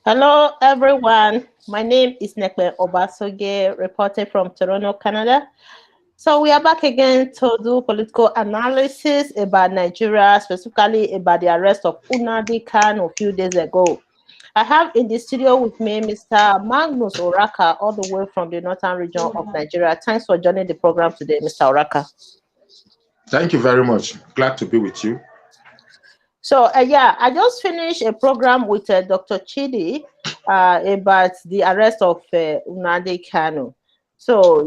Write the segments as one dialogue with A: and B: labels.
A: Hello, everyone. My name is Nekpe Obasoge, reporting from Toronto, Canada. So we are back again to do political analysis about Nigeria, specifically about the arrest of Nnamdi Kanu a few days ago. I have in the studio with me Mr. Magnus Oraka, all the way from the northern region of Nigeria. Thanks for joining the program today, Mr. Oraka.
B: Thank you very much. Glad to be with you.
A: So, I just finished a program with Dr. Chidi about the arrest of Nnamdi Kanu. So,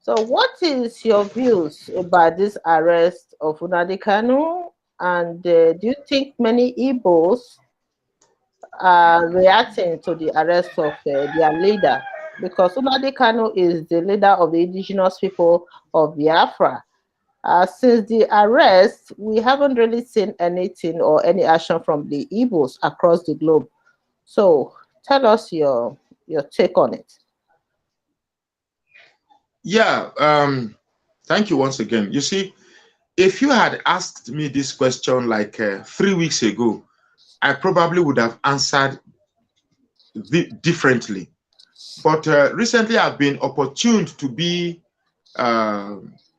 A: what is your views about this arrest of Nnamdi Kanu? And do you think many Igbos are reacting to the arrest of their leader? Because Nnamdi Kanu is the leader of the Indigenous people of Biafra. Since the arrest, we haven't really seen anything or any action from the Igbos across the globe. So tell us your take on it.
B: Yeah, thank you once again. You see, if you had asked me this question like 3 weeks ago, I probably would have answered differently. But recently I've been opportuned to be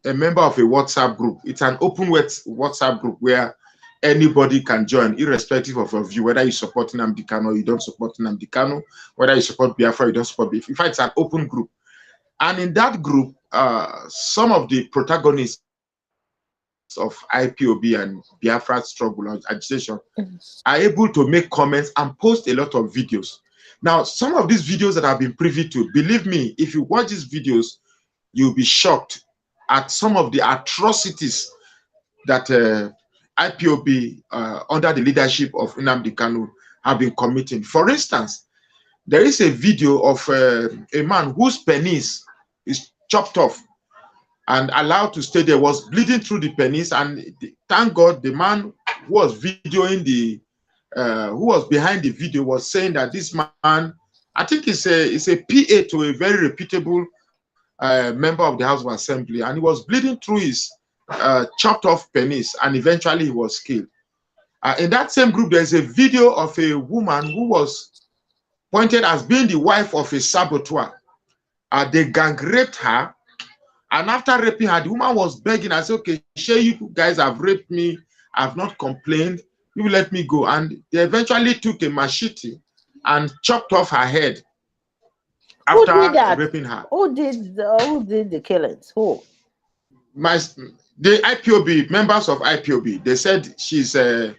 B: a member of a WhatsApp group. It's an open WhatsApp group where anybody can join, irrespective of your view, whether you support Nnamdi Kanu or you don't support Nnamdi Kanu, whether you support Biafra or you don't support Biafra. In fact, it's an open group. And in that group, some of the protagonists of IPOB and Biafra struggle or agitation are able to make comments and post a lot of videos. Now, some of these videos that I've been privy to, believe me, if you watch these videos, you'll be shocked at some of the atrocities that IPOB, under the leadership of Nnamdi Kanu, have been committing. For instance, there is a video of a man whose penis is chopped off and allowed to stay there, was bleeding through the penis, and thank God the man who was videoing who was behind the video was saying that this man, I think it's a PA to a very reputable member of the House of Assembly, and he was bleeding through his chopped off penis, and eventually he was killed. In that same group, there's a video of a woman who was pointed as being the wife of a saboteur. They gang raped her, and after raping her, the woman was begging. I said, okay, sure, you guys have raped me, I've not complained, you will let me go. And they eventually took a machete and chopped off her head after raping her.
A: Who did the killings? Who?
B: The IPOB, members of IPOB, they said she's a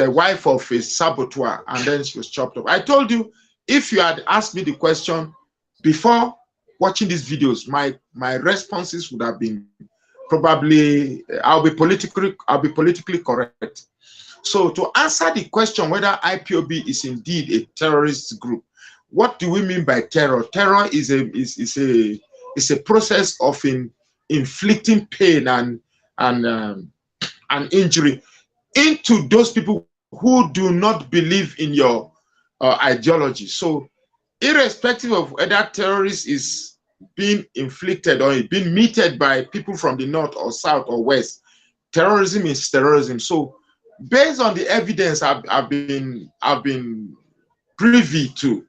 B: wife of a saboteur, and then she was chopped off. I told you, if you had asked me the question before watching these videos, my responses would have been probably I'll be politically correct. So to answer the question whether IPOB is indeed a terrorist group, what do we mean by terror? Terror is a process of inflicting pain and injury into those people who do not believe in your ideology. So irrespective of whether terrorist is being inflicted or being meted by people from the north or south or west, terrorism is terrorism. So based on the evidence I've been privy to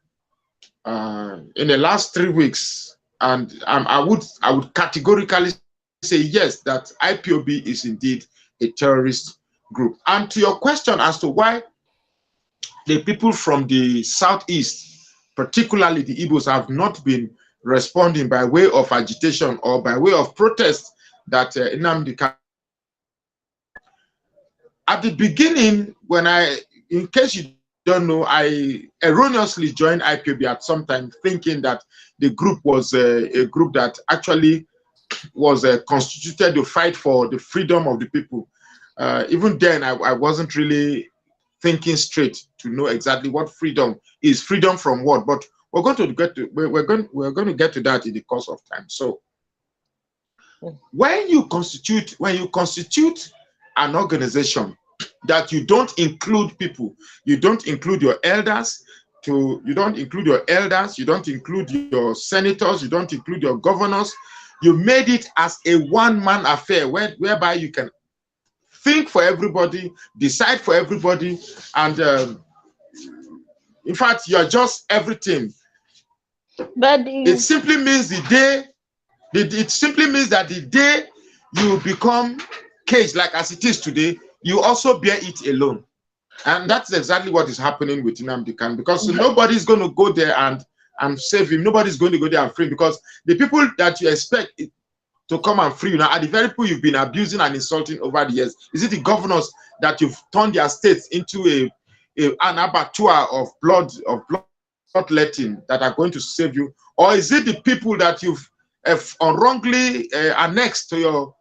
B: in the last 3 weeks, and I would categorically say yes, that IPOB is indeed a terrorist group. And to your question as to why the people from the southeast, particularly the Igbos, have not been responding by way of agitation or by way of protest that Nnamdi Kanu. At the beginning, in case you don't know, I erroneously joined IPOB at some time, thinking that the group was a group that actually was constituted to fight for the freedom of the people. Even then, I wasn't really thinking straight to know exactly what freedom is. Freedom from what? But we're going to get to that in the course of time. So when you constitute an organization that you don't include people, you don't include your elders, you don't include your senators, you don't include your governors, you made it as a one-man affair whereby you can think for everybody, decide for everybody, and In fact, you are just everything.
A: But
B: it simply means it simply means that the day you become caged, like as it is today, you also bear it alone. And that's exactly what is happening with Nnamdi Kanu, because nobody's going to go there and save him. Nobody's going to go there and free him, because the people that you expect to come and free you now are the very people you've been abusing and insulting over the years. Is it the governors that you've turned their states into an abattoir of bloodletting that are going to save you? Or is it the people that you've wrongly annexed to your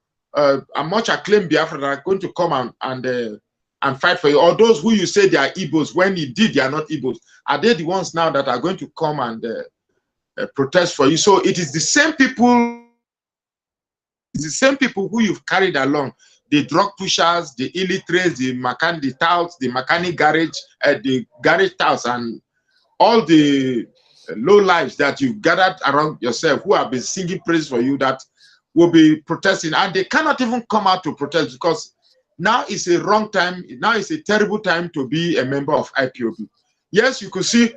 B: much acclaimed Biafra that are going to come and fight for you? Or those who you say they are Igbos, when indeed they are not Igbos, are they the ones now that are going to come and protest for you? So it is the same people. It's the same people who you've carried along, the drug pushers, the illiterates, the touts, the mechanic garage, the garage touts, and all the low lives that you've gathered around yourself who have been singing praise for you, that will be protesting. And they cannot even come out to protest, because now is a wrong time. Now is a terrible time to be a member of IPOB. Yes, you could see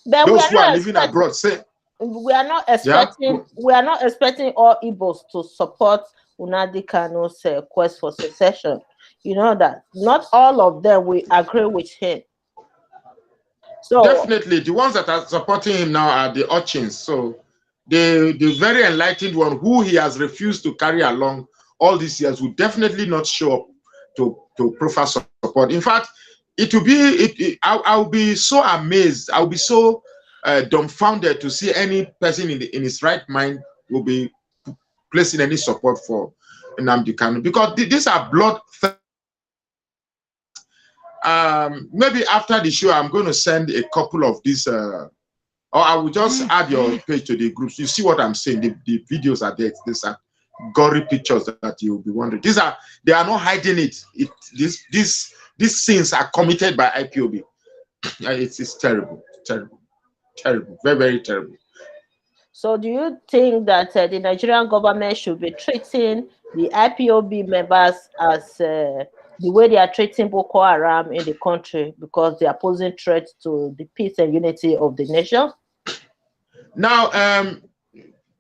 A: but
B: those who are living abroad say,
A: we are not expecting all Igbos to support Nnamdi Kanu's quest for secession. You know that not all of them will agree with him. So
B: definitely the ones that are supporting him now are the urchins. So the very enlightened one who he has refused to carry along all these years will definitely not show up to profess support. In fact, it will be I'll be so amazed. I'll be so dumbfounded to see any person in his right mind will be placing any support for Nnamdi Kanu, because these are blood. Maybe after the show, I'm going to send a couple of these, or I will just add your page to the groups. You see what I'm saying? The videos are there. These are gory pictures that you'll be wondering. They are not hiding it. These sins are committed by IPOB. It's terrible, terrible. Terrible, very, very terrible.
A: So do you think that the Nigerian government should be treating the IPOB members as the way they are treating Boko Haram in the country, because they are posing threats to the peace and unity of the nation?
B: Now,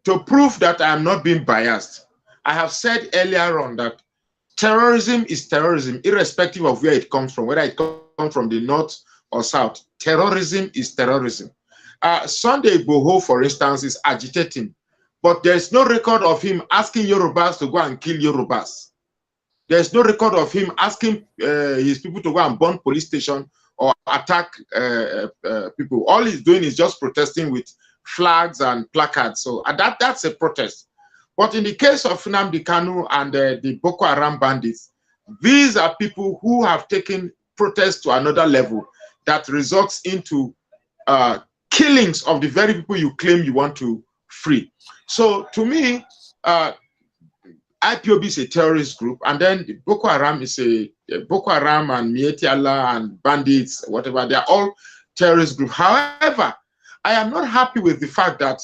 B: to prove that I'm not being biased, I have said earlier on that terrorism is terrorism, irrespective of where it comes from, whether it comes from the north or south. Terrorism is terrorism. Sunday Igboho, for instance, is agitating, but there's no record of him asking Yorubas to go and kill Yorubas. There's no record of him asking his people to go and burn police station or attack people. All he's doing is just protesting with flags and placards. So that's a protest. But in the case of Nnamdi Kanu and the Boko Haram bandits, these are people who have taken protest to another level that results into killings of the very people you claim you want to free. So to me, IPOB is a terrorist group, and then the Boko Haram is Boko Haram and Mieti Allah and bandits, whatever. They are all terrorist groups. However, I am not happy with the fact that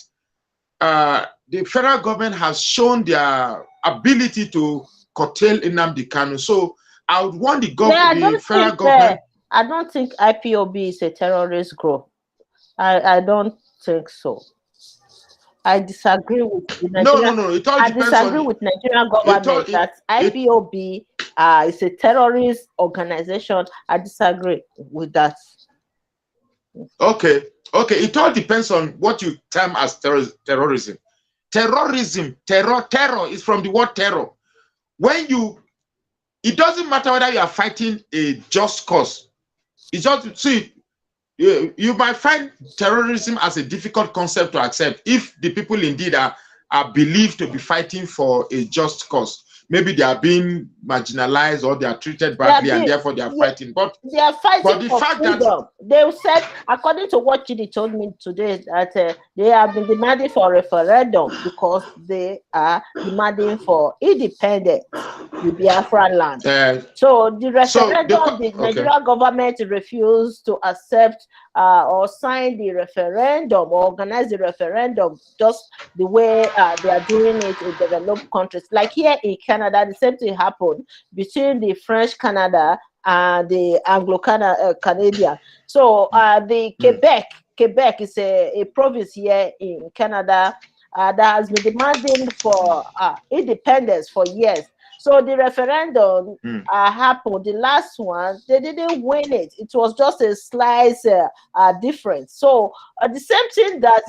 B: the federal government has shown their ability to curtail Nnamdi Kanu. So I would want the federal government.
A: I don't think IPOB is a terrorist group. I don't think so. I disagree with the Nigerian.
B: No. It all depends.
A: I disagree with Nigerian government that IPOB is a terrorist organization. I disagree with that.
B: Okay. It all depends on what you term as terrorism. Terror is from the word terror. It doesn't matter whether you are fighting a just cause. It's just, you might find terrorism as a difficult concept to accept if the people indeed are believed to be fighting for a just cause. Maybe they are being marginalized or they are treated badly and therefore they are fighting. But
A: they are fighting for freedom. They said, according to what Chidi told me today, that they have been demanding for a referendum because they are demanding for independence, the Biafra land. So the referendum, the Nigerian government refused to accept or sign the referendum or organize the referendum just the way they are doing it in developed countries. Like here in Canada, the same thing happened between the French Canada the Anglo-Canadian. So the Quebec is a province here in Canada that has been demanding for independence for years. So the referendum happened. The last one, they didn't win it. It was just a slight difference. So the same thing that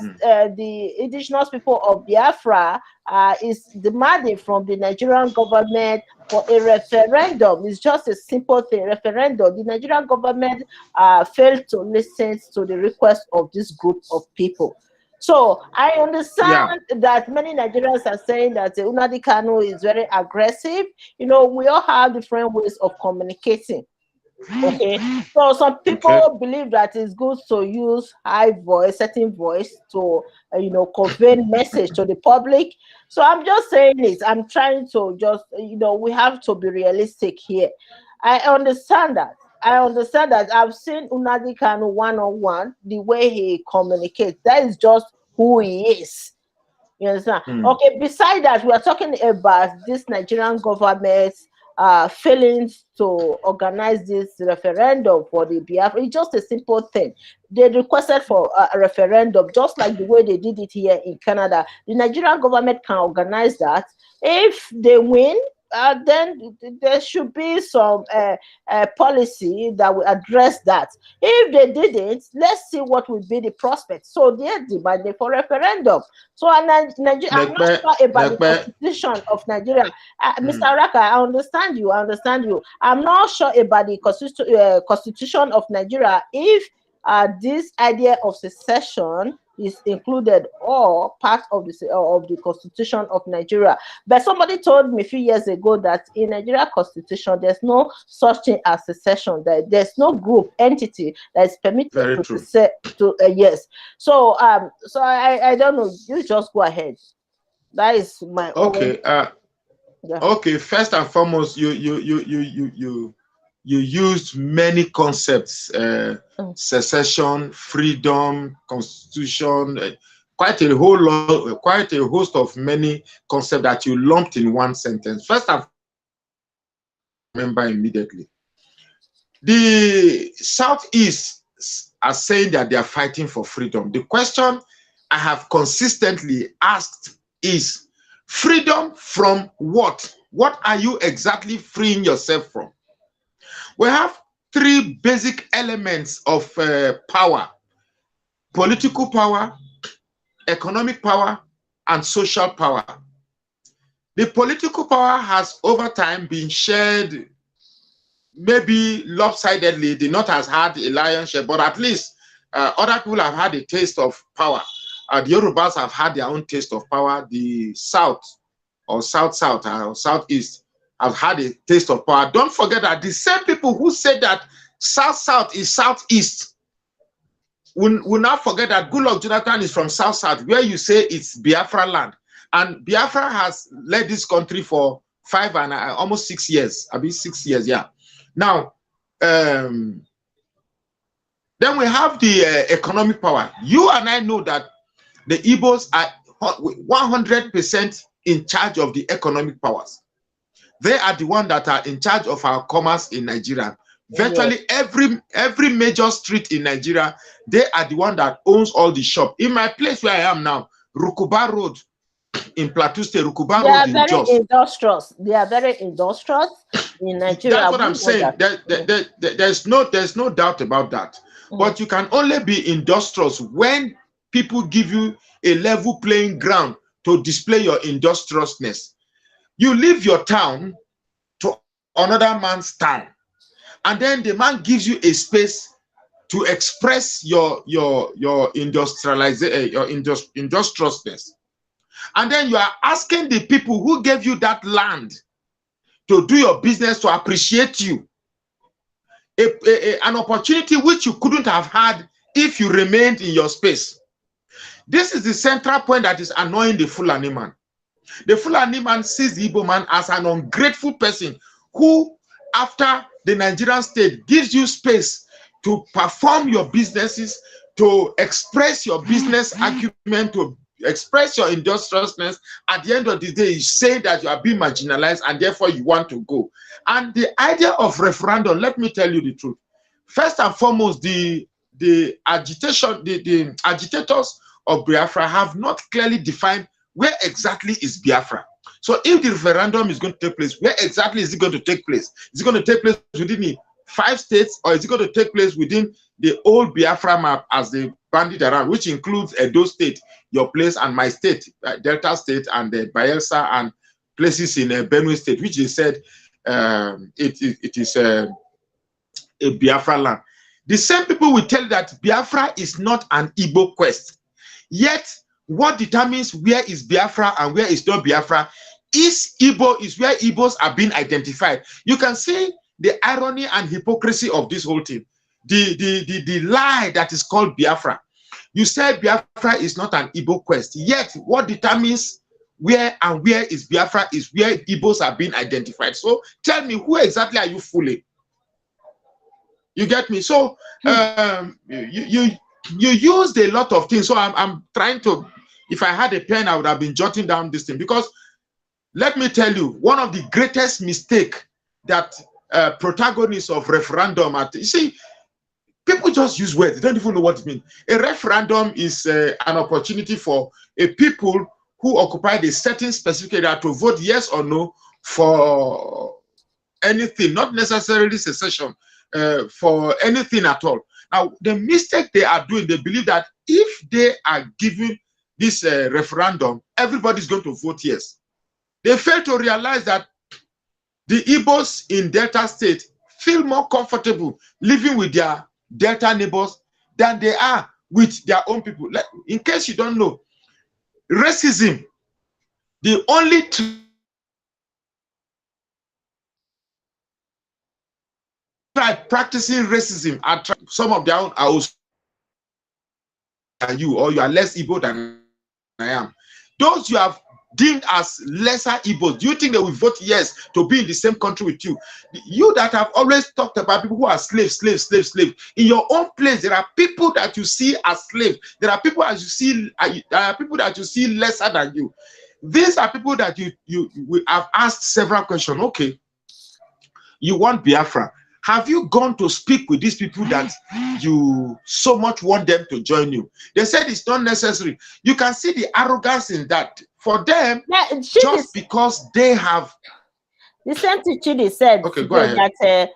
A: the indigenous people of Biafra is demanding from the Nigerian government for a referendum. It's just a simple thing, referendum. The Nigerian government failed to listen to the request of this group of people. So I understand that many Nigerians are saying that Nnamdi Kanu is very aggressive. You know, we all have different ways of communicating. Okay, so some people believe that it's good to use high voice, certain voice to convey message to the public. So I'm just saying this. I'm trying to just we have to be realistic here. I understand that. I've seen Nnamdi Kanu one-on-one, the way he communicates. That is just who he is. You understand? Okay, beside that, we are talking about this Nigerian government failings to organize this referendum for the Biafra. It's just a simple thing. They requested for a referendum, just like the way they did it here in Canada. The Nigerian government can organize that. If they win, then there should be some policy that will address that. If they didn't, let's see what will be the prospect. So they're demanding for referendum. So Nigeria, I'm not sure about the constitution of Nigeria. Mr. Oraka, I understand you. I'm not sure about the constitution of Nigeria. If this idea of secession is included or part of the constitution of Nigeria. But somebody told me a few years ago that in Nigeria constitution, there's no such thing as secession. There's no group entity that is permitted to say yes. So I don't know. You just go ahead. That is my
B: own. Okay. First and foremost, you used many concepts: secession, freedom, constitution, quite a host of many concepts that you lumped in one sentence. First and foremost, remember immediately, the Southeast are saying that they are fighting for freedom. The question I have consistently asked is, freedom from what? What are you exactly freeing yourself from? We have three basic elements of power: political power, economic power, and social power. The political power has over time been shared, maybe lopsidedly. The North has had a lion's share, but at least other people have had a taste of power. The Yorubas have had their own taste of power. The South or South-South or Southeast have had a taste of power. Don't forget that the same people who said that South-South is Southeast will not forget that Goodluck Jonathan is from South-South, where you say it's Biafra land. And Biafra has led this country for almost 6 years. I mean, 6 years, yeah. Now, then we have the economic power. You and I know that the Igbos are 100% in charge of the economic powers. They are the ones that are in charge of our commerce in Nigeria. Virtually every major street in Nigeria, they are the one that owns all the shop. In my place where I am now, Rukuba Road in Plateau State, Rukuba Road in Jos.
A: They are very industrious in Nigeria.
B: That's what I'm saying. There's no doubt about that. But you can only be industrious when people give you a level playing ground to display your industriousness. You leave your town to another man's town, and then the man gives you a space to express your industriousness. And then you are asking the people who gave you that land to do your business to appreciate you. An opportunity which you couldn't have had if you remained in your space. This is the central point that is annoying the Fulani man. The Fulani man sees the Igbo man as an ungrateful person who, after the Nigerian state gives you space to perform your businesses, to express your business acumen, to express your industriousness, at the end of the day, you say that you are being marginalized and therefore you want to go. And the idea of referendum, let me tell you the truth. First and foremost, the agitators of Biafra have not clearly defined where exactly is Biafra. So if the referendum is going to take place, where exactly is it going to take place? Is it going to take place within the 5 states, or is it going to take place within the old Biafra map as they banded around, which includes Edo State, your place, and my state, Delta State, and Bayelsa, and places in Benue State, which they said it is a Biafra land. The same people will tell you that Biafra is not an Igbo quest. Yet, what determines where is Biafra and where is not Biafra is Igbo, is where Igbos are being identified. You can see the irony and hypocrisy of this whole thing. The lie that is called Biafra. You said Biafra is not an Igbo quest. Yet, what determines where is Biafra is where Igbos are being identified. So, tell me, who exactly are you fooling? You get me? So, you used a lot of things. So, I'm trying to, if I had a pen, I would have been jotting down this thing. Because, let me tell you, one of the greatest mistakes that protagonists of referendum, you see, people just use words. They don't even know what it means. A referendum is an opportunity for a people who occupied a certain specific area to vote yes or no for anything, not necessarily secession, for anything at all. Now, the mistake they are doing, they believe that if they are giving this referendum, everybody's going to vote yes. They fail to realize that the Igbos in Delta State feel more comfortable living with their Delta neighbors than they are with their own people. In case you don't know, racism, the only tribe practicing racism are some of their own are also you, or you are less Igbo than I am. Those you have deemed as lesser Igbos, do you think they will vote yes to be in the same country with you? You that have always talked about people who are slaves. In your own place, there are people that you see as slaves. There are people as you see, lesser than you. These are people that we have asked several questions. Okay, you want Biafra. Have you gone to speak with these people that you so much want them to join you? They said it's not necessary. You can see the arrogance in that. For them, yeah, just because they have...
A: The same thing Chidi said,
B: okay, go ahead.
A: That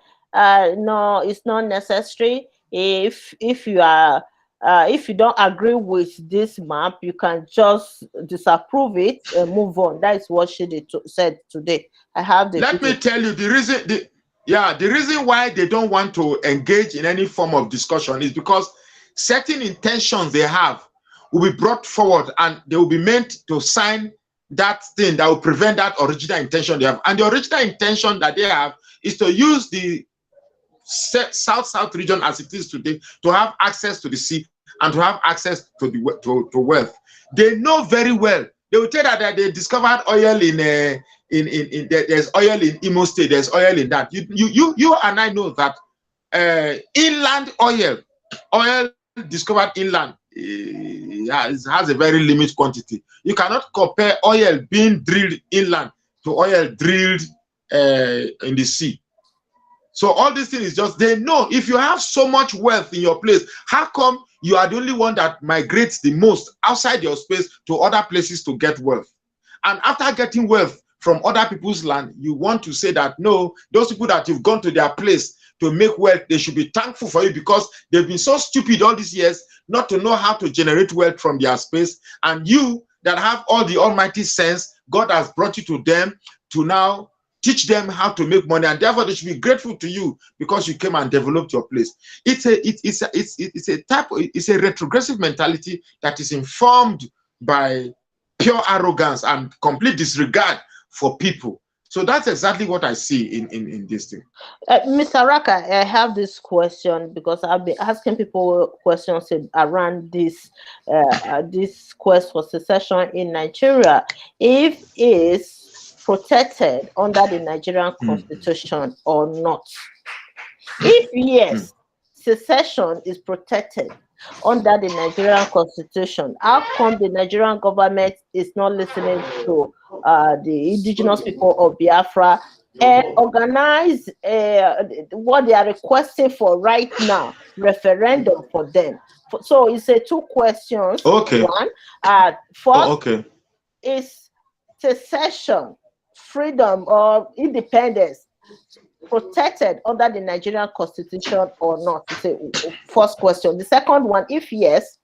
A: no, it's not necessary. If you are if you don't agree with this map, you can just disapprove it and move on. That is what Chidi said today. I have the...
B: Let me tell you the reason. The reason why they don't want to engage in any form of discussion is because certain intentions they have will be brought forward and they will be meant to sign that thing that will prevent that original intention they have. And the original intention that they have is to use the South region as it is today to have access to the sea and to have access to the to wealth. They know very well. They will tell that they discovered oil in there's oil in Imo State, there's oil in that. You and I know that inland oil discovered inland has a very limited quantity. You cannot compare oil being drilled inland to oil drilled in the sea. So all this thing is just, they know if you have so much wealth in your place, how come you are the only one that migrates the most outside your space to other places to get wealth? And after getting wealth from other people's land, you want to say that, no, those people that you've gone to their place to make wealth, they should be thankful for you because they've been so stupid all these years not to know how to generate wealth from their space. And you that have all the almighty sense, God has brought you to them to now teach them how to make money, and therefore they should be grateful to you because you came and developed your place. It's a retrogressive mentality that is informed by pure arrogance and complete disregard for people. So that's exactly what I see in this thing.
A: Mr. Oraka, I have this question because I've been asking people questions around this this quest for secession in Nigeria. If it's protected under the Nigerian Constitution or not? If yes, secession is protected under the Nigerian constitution. How come the Nigerian government is not listening to the indigenous people of Biafra and organize what they are requesting for right now, referendum for them? So it's two questions.
B: Okay.
A: One, first is secession, freedom or independence protected under the Nigerian constitution or not? It's a first question. The second one, if yes,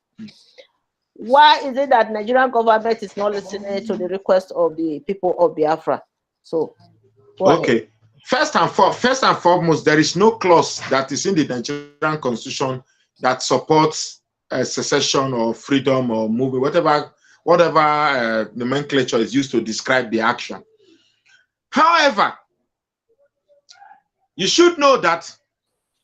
A: why is it that Nigerian government is not listening to the request of the people of Biafra? So,
B: okay. First and foremost, there is no clause that is in the Nigerian constitution that supports secession or freedom or movement, whatever nomenclature is used to describe the action. However, you should know that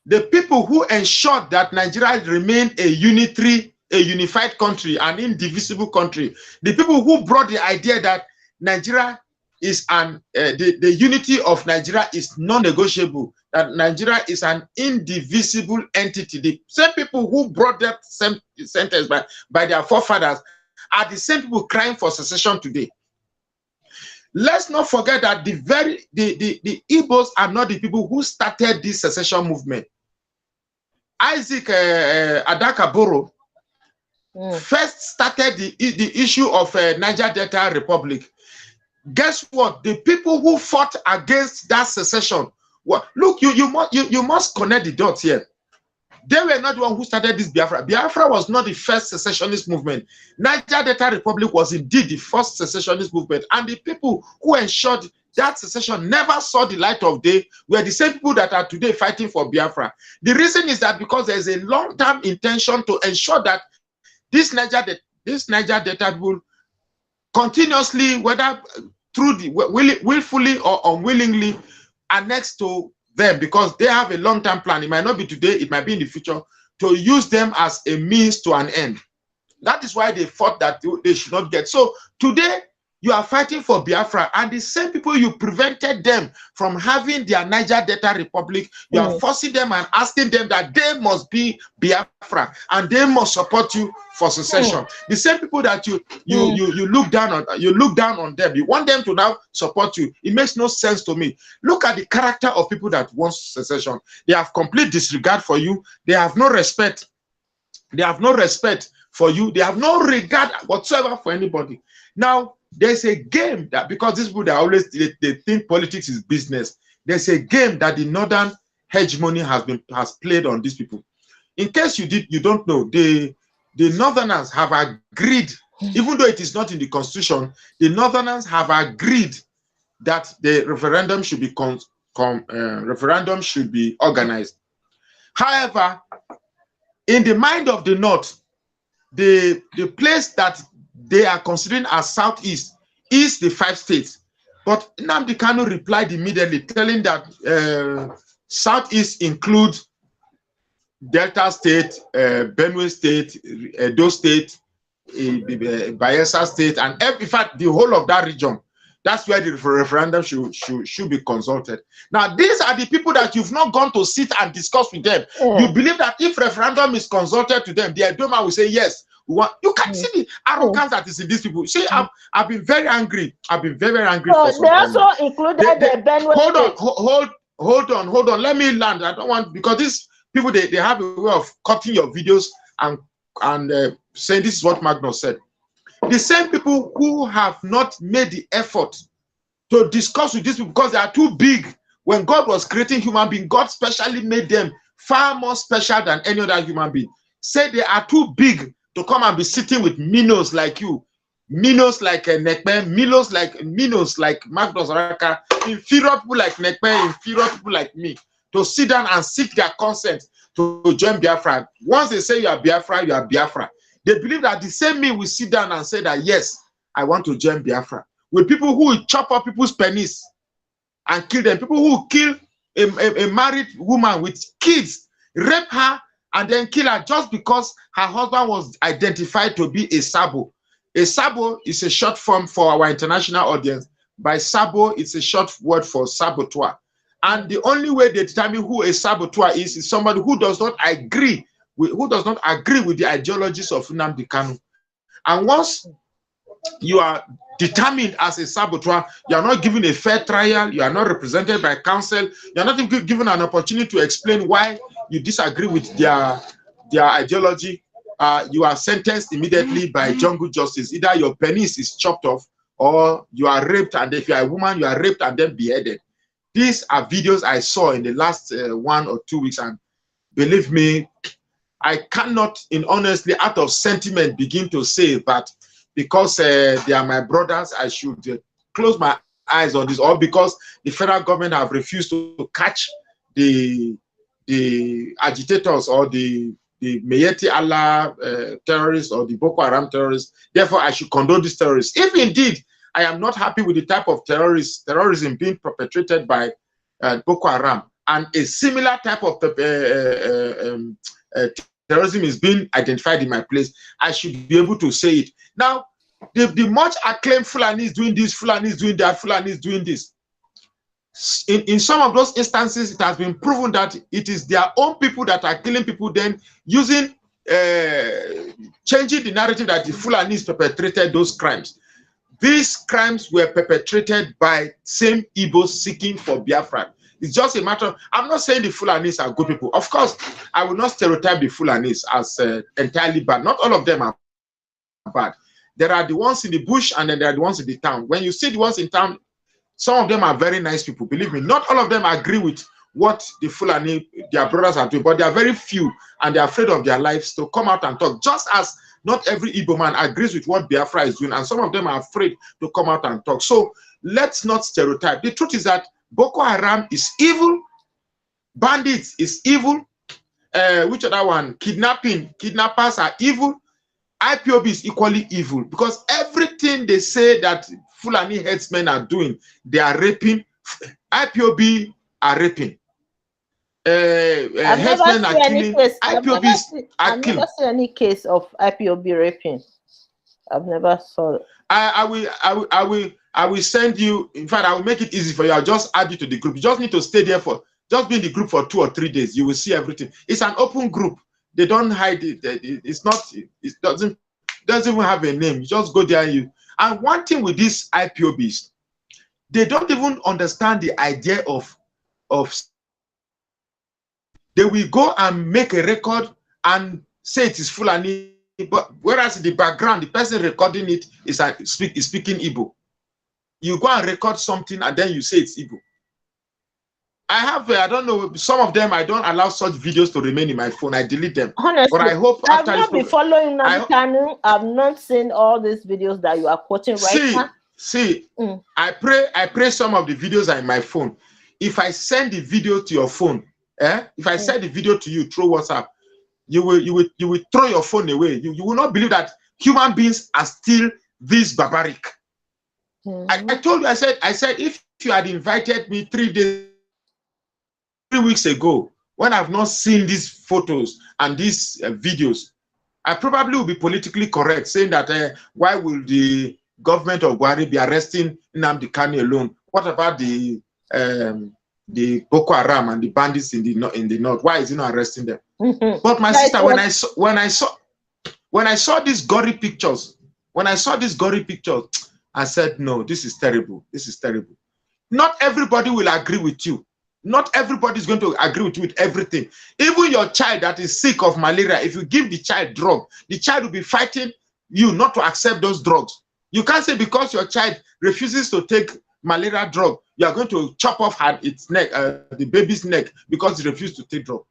B: the people who ensured that Nigeria remained a unified country, an indivisible country, the people who brought the idea that Nigeria is the unity of Nigeria is non-negotiable, that Nigeria is an indivisible entity. The same people who brought that same sentence by their forefathers are the same people crying for secession today. Let's not forget that the Igbos are not the people who started this secession movement. Isaac Adakaboro first started the issue of Niger Delta Republic. Guess what? The people who fought against that secession, well, look, you must connect the dots here. They were not the one who started this Biafra. Biafra was not the first secessionist movement. Niger Delta Republic was indeed the first secessionist movement. And the people who ensured that secession never saw the light of day were the same people that are today fighting for Biafra. The reason is that because there's a long-term intention to ensure that this Niger Delta people continuously, whether through the willfully or unwillingly, annexed to them, because they have a long-term plan. It might not be today, it might be in the future, to use them as a means to an end. That is why they thought that they should not get. So today, you are fighting for Biafra, and the same people you prevented them from having their Niger Delta Republic, you are forcing them and asking them that they must be Biafra and they must support you for secession. The same people that you look down on them, you want them to now support you. It makes no sense to me. Look at the character of people that want secession. They have complete disregard for you. They have no respect. They have no respect for you. They have no regard whatsoever for anybody. Now, there's a game that, because these people, they think politics is business. There's a game that the northern hegemony has played on these people. In case you don't know, the northerners have agreed, even though it is not in the constitution, the northerners have agreed that the referendum should be organized. However, in the mind of the north, the place that they are considering as Southeast is the 5 states. But Nnamdi Kanu replied immediately, telling that Southeast includes Delta State, Benue State, Edo State, Bayelsa State, and in fact, the whole of that region. That's where the referendum should be consulted. Now, these are the people that you've not gone to sit and discuss with them. You believe that if referendum is consulted to them, the Edoma will say yes. You can see the arrogance that is in these people. See, I've been very angry. I've been very angry.
A: So they also included the Benue.
B: Hold on. Let me land. I don't want, because these people they have a way of cutting your videos and saying this is what Magnus said. The same people who have not made the effort to discuss with these people because they are too big. When God was creating human beings, God specially made them far more special than any other human being. Say they are too big to come and be sitting with minnows like you, minnows like Nekpe, minnows like Magnus Oraka, inferior people like Nekpe, inferior people like me, to sit down and seek their consent to join Biafra. Once they say you are Biafra, you are Biafra. They believe that the same me will sit down and say that, yes, I want to join Biafra. With people who will chop up people's penis and kill them, people who kill a married woman with kids, rape her, and then kill her just because her husband was identified to be a Sabo. A Sabo is a short form for our international audience. By Sabo, it's a short word for saboteur. And the only way they determine who a saboteur is somebody who does not agree who does not agree with the ideologies of Nnamdi Kanu. And once you are determined as a saboteur, you are not given a fair trial, you are not represented by counsel, you are not even given an opportunity to explain why you disagree with their ideology, you are sentenced immediately by jungle justice. Either your penis is chopped off or you are raped, and if you are a woman, you are raped and then beheaded. These are videos I saw in the last 1 or 2 weeks, and believe me, I cannot, in honestly, out of sentiment, begin to say that because they are my brothers, I should close my eyes on this, or because the federal government have refused to catch the agitators or the Meyeti Allah terrorists or the Boko Haram terrorists. Therefore, I should condone these terrorists. If indeed I am not happy with the type of terrorism being perpetrated by Boko Haram, and a similar type of terrorism is being identified in my place, I should be able to say it. Now, the much acclaimed Fulani is doing this, Fulani is doing that, Fulani is doing this. In some of those instances, it has been proven that it is their own people that are killing people, then using, changing the narrative that the Fulanis perpetrated those crimes. These crimes were perpetrated by same Igbos seeking for Biafra. It's just a matter of, I'm not saying the Fulanis are good people. Of course, I will not stereotype the Fulanis as entirely bad. Not all of them are bad. There are the ones in the bush and then there are the ones in the town. When you see the ones in town, some of them are very nice people. Believe me, not all of them agree with what the Fulani, their brothers are doing, but they are very few and they're afraid of their lives to come out and talk. Just as not every Igbo man agrees with what Biafra is doing, and some of them are afraid to come out and talk. So let's not stereotype. The truth is that Boko Haram is evil, bandits is evil, which other one? Kidnappers are evil, IPOB is equally evil, because everything they say that Fulani headsmen are doing, they are raping, IPOB are raping. Headsmen are killing, IPOBs are killing. I've
A: never seen any case of IPOB raping. I've never saw it.
B: I will send you, in fact, I will make it easy for you. I'll just add you to the group. You just need to stay there just be in the group for 2 or 3 days. You will see everything. It's an open group. They don't hide it. It's not, it doesn't even have a name. You just go there and one thing with these IPOBs, they don't even understand the idea of they will go and make a record and say it is Fulani, but whereas in the background, the person recording it is speaking Igbo. You go and record something and then you say it's Igbo. I don't know, some of them, I don't allow such videos to remain in my phone. I delete them.
A: Honestly,
B: but I hope
A: I've not been following Nnamdi Kanu. I've not seen all these videos that you are quoting right now.
B: I pray some of the videos are in my phone. If I send the video to your phone, if I send the video to you through WhatsApp, you will throw your phone away. You will not believe that human beings are still this barbaric. I told you, I said, if you had invited me 3 weeks ago, when I've not seen these photos and these videos, I probably will be politically correct, saying that why will the government of Buhari be arresting Nnamdi Kanu alone? What about the Boko Haram and the bandits in the north? Why is he not arresting them? But my sister, when I saw these gory pictures, I said, no, this is terrible. This is terrible. Not everybody will agree with you. Not everybody is going to agree with you with everything. Even your child that is sick of malaria, if you give the child drug, the child will be fighting you not to accept those drugs. You can't say because your child refuses to take malaria drug, you are going to chop off its neck, the baby's neck, because he refused to take drug.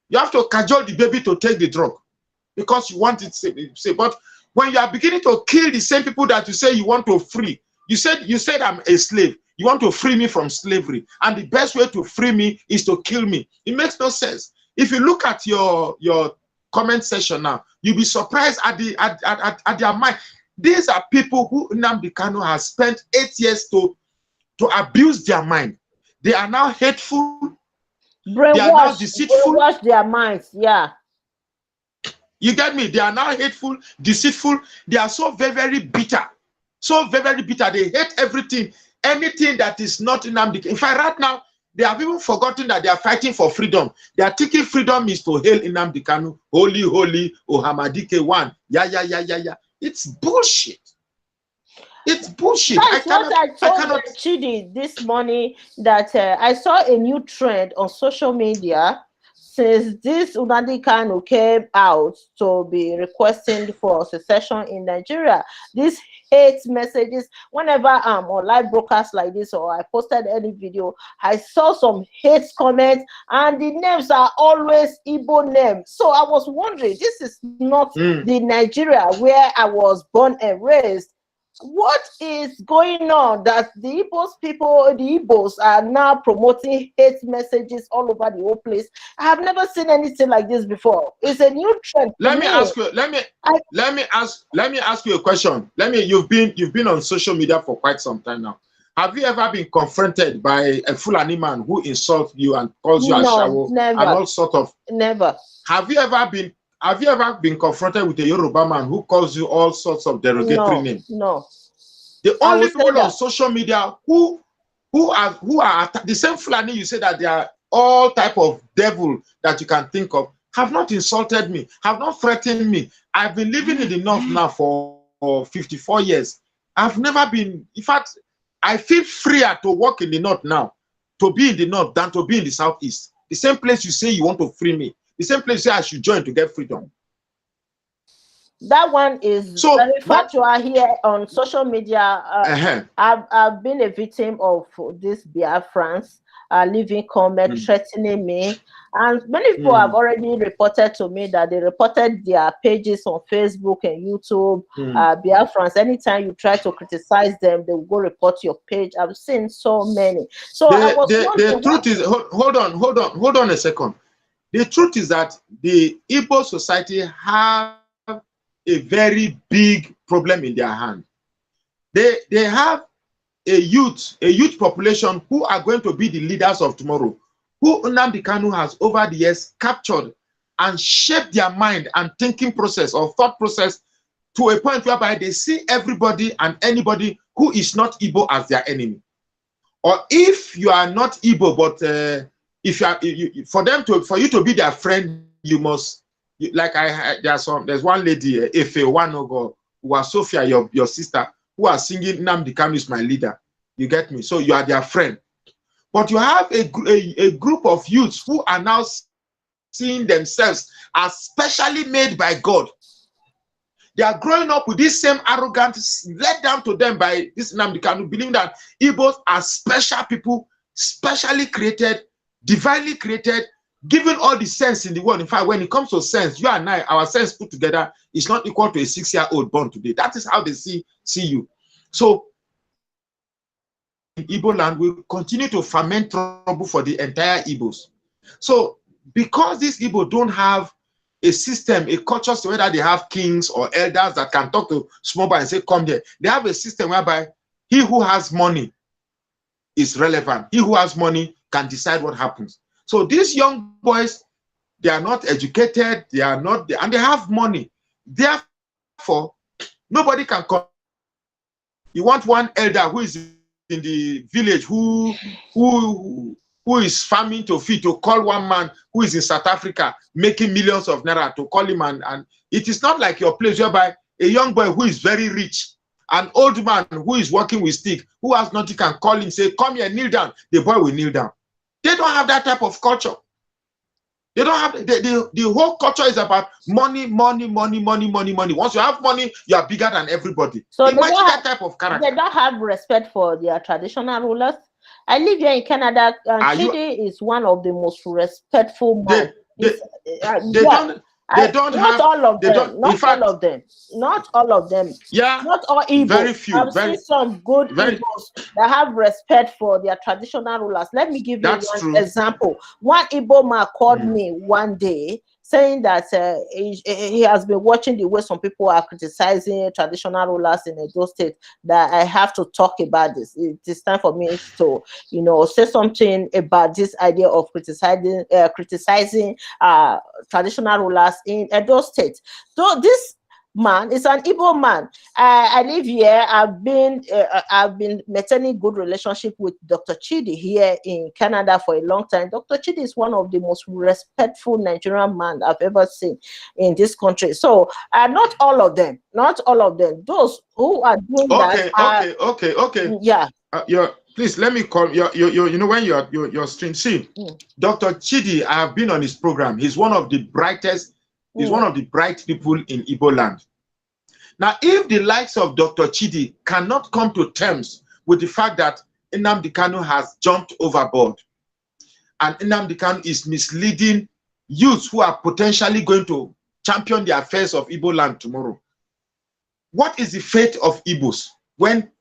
B: You have to cajole the baby to take the drug because you want it safe. But when you are beginning to kill the same people that you say you want to free, you said I'm a slave. You want to free me from slavery, and the best way to free me is to kill me. It makes no sense. If you look at your comment section now, you'll be surprised at their mind. These are people who Nnamdi Kanu has spent 8 years to abuse their mind. They are now hateful. They are now deceitful.
A: Brainwash their minds, yeah.
B: You get me? They are now hateful, deceitful. They are so very, very bitter. So very, very bitter. They hate everything. Anything that is not Nnamdi. In fact, right now, They have even forgotten that they are fighting for freedom. They are thinking freedom is to hail Nnamdi Kanu, holy, holy, Ohamadike one. Yeah. It's bullshit. It's bullshit.
A: That's what I told Chidi this morning, that I saw a new trend on social media since this Nnamdi Kanu came out to be requesting for secession in Nigeria. These hate messages, whenever I'm on live broadcasts like this or I posted any video, I saw some hate comments, and the names are always Igbo names. So I was wondering, this is not the Nigeria where I was born and raised. What is going on that the Igbos are now promoting hate messages all over the whole place? I have never seen anything like this before. It's a new trend.
B: Let me ask you a question. You've been on social media for quite some time now. Have you ever been confronted by a Fulani man who insults you and calls you a shawo and all sort of?
A: Never.
B: Have you ever been confronted with a Yoruba man who calls you all sorts of derogatory names?
A: No.
B: The only people on social media who are the same Fulani you say that they are all type of devil that you can think of, have not insulted me, have not threatened me. I've been living in the north now for 54 years. I've never been, in fact, I feel freer to walk in the north now, to be in the north than to be in the southeast. The same place you say you want to free me, the same place you say I should join to get freedom.
A: That one is very factual here on social media. I've been a victim of this Biafrans leaving comment, threatening me. And many people have already reported to me that they reported their pages on Facebook and YouTube. Biafrans, anytime you try to criticize them, they will go report your page. I've seen so many. So
B: the truth is, hold on a second. The truth is that the Igbo society have a very big problem in their hand. They have a youth population who are going to be the leaders of tomorrow, who Nnamdi Kanu has over the years captured and shaped their mind and thinking process or thought process to a point whereby they see everybody and anybody who is not Igbo as their enemy. Or if you are not Igbo, but if for you to be their friend, you must. Like there's one lady, Efe Wanogo, who was Sophia, your sister, who are singing Nnamdi Kanu is my leader. You get me? So you are their friend. But you have a group of youths who are now seeing themselves as specially made by God. They are growing up with this same arrogance let down to them by this Nnamdi Kanu, believing that Igbos are special people, specially created, divinely created, given all the sense in the world. In fact, when it comes to sense, you and I, our sense put together is not equal to a 6-year-old born today. That is how they see you. So in Igbo land, we continue to ferment trouble for the entire Igbos. So because these Igbo don't have a system, a culture, so whether they have kings or elders that can talk to small boy and say, come here. They have a system whereby he who has money is relevant. He who has money can decide what happens. So these young boys, they are not educated, they are not, and they have money. Therefore, nobody can come. You want one elder who is in the village who is farming to feed, to call one man who is in South Africa making millions of naira to call him, and it is not like your place whereby a young boy who is very rich, an old man who is working with stick, who has nothing, can call him, say, come here, kneel down. The boy will kneel down. They don't have that type of culture. They don't have the whole culture is about money. Once you have money, you are bigger than everybody.
A: So
B: imagine that type of character.
A: They don't have respect for their traditional rulers. I live here in Canada, and Chidi is one of the most respectful men. Not all of them.
B: Yeah,
A: not all Igbos.
B: Very few.
A: I've seen some good Igbos that have respect for their traditional rulers. Let me give you one example. One Igbo man called me one day saying that he has been watching the way some people are criticizing traditional rulers in Edo State, that I have to talk about this. It is time for me to, say something about this idea of criticizing traditional rulers in Edo State. So man. It's an Igbo man. I live here. I've been maintaining good relationship with Dr. Chidi here in Canada for a long time. Dr. Chidi is one of the most respectful Nigerian man I've ever seen in this country. So not all of them. Those who are doing that.
B: Okay.
A: Yeah.
B: Please let me call you know when your stream. See, Dr. Chidi, I have been on his program. He's one of the brightest. He's one of the bright people in Igbo land. Now, if the likes of Dr. Chidi cannot come to terms with the fact that Nnamdi Kanu has jumped overboard and Nnamdi Kanu is misleading youths who are potentially going to champion the affairs of Igbo land tomorrow, what is the fate of Igbos when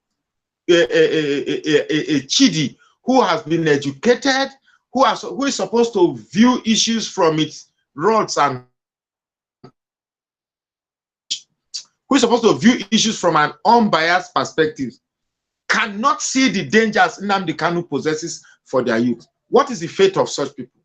B: a Chidi who has been educated, who is supposed to view issues from its rods and who is supposed to view issues from an unbiased perspective, cannot see the dangers Nnamdi Kanu possesses for their youth? What is the fate of such people?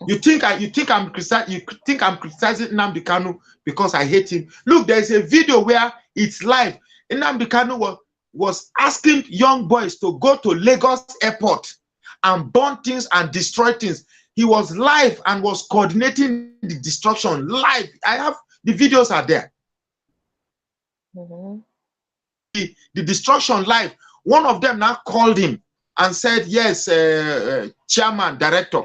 B: You think I'm criticizing Nnamdi Kanu because I hate him? Look, there's a video where it's live. Nnamdi Kanu was asking young boys to go to Lagos airport and burn things and destroy things. He was live and was coordinating the destruction live. I have the videos are there. The destruction live. One of them now called him and said, yes, chairman, director.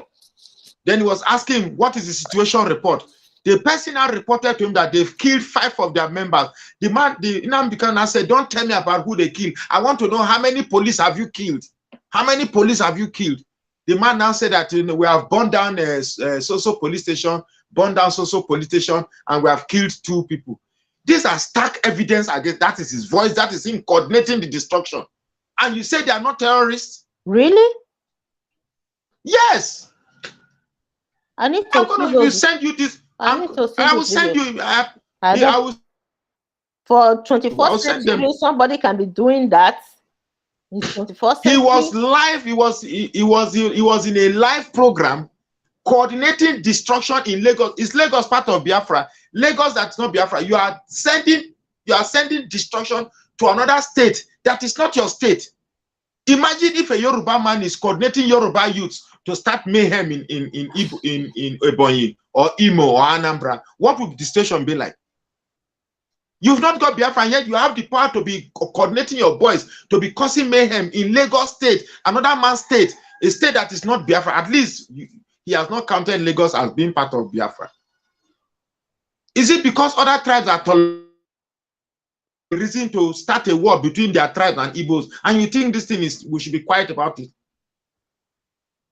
B: Then he was asking, what is the situation report? The person now reported to him that they've killed 5 of their members. The Nnamdi Kanu said, don't tell me about who they killed. I want to know how many police have you killed? How many police have you killed? The man now said that, we have burned down so-so police station, burned down so-so police station, and we have killed 2 people. These are stark evidence against, that is his voice, that is him coordinating the destruction. And you say they are not terrorists?
A: Really?
B: Yes.
A: I need to
B: send you this. I will send you.
A: I will. For 21st century, somebody can be doing that. In 21st century.
B: He was live. He was in a live program coordinating destruction in Lagos. Is Lagos part of Biafra? Lagos, that's not Biafra. You are sending destruction to another state that is not your state. Imagine if a Yoruba man is coordinating Yoruba youths to start mayhem in Ebonyi or Imo or Anambra. What would the situation be like? You've not got Biafra, and yet you have the power to be coordinating your boys to be causing mayhem in Lagos state, another man's state, a state that is not Biafra. At least he has not counted Lagos as being part of Biafra. Is it because other tribes are reason to start a war between their tribes and Igbos, and you think this thing is, we should be quiet about it?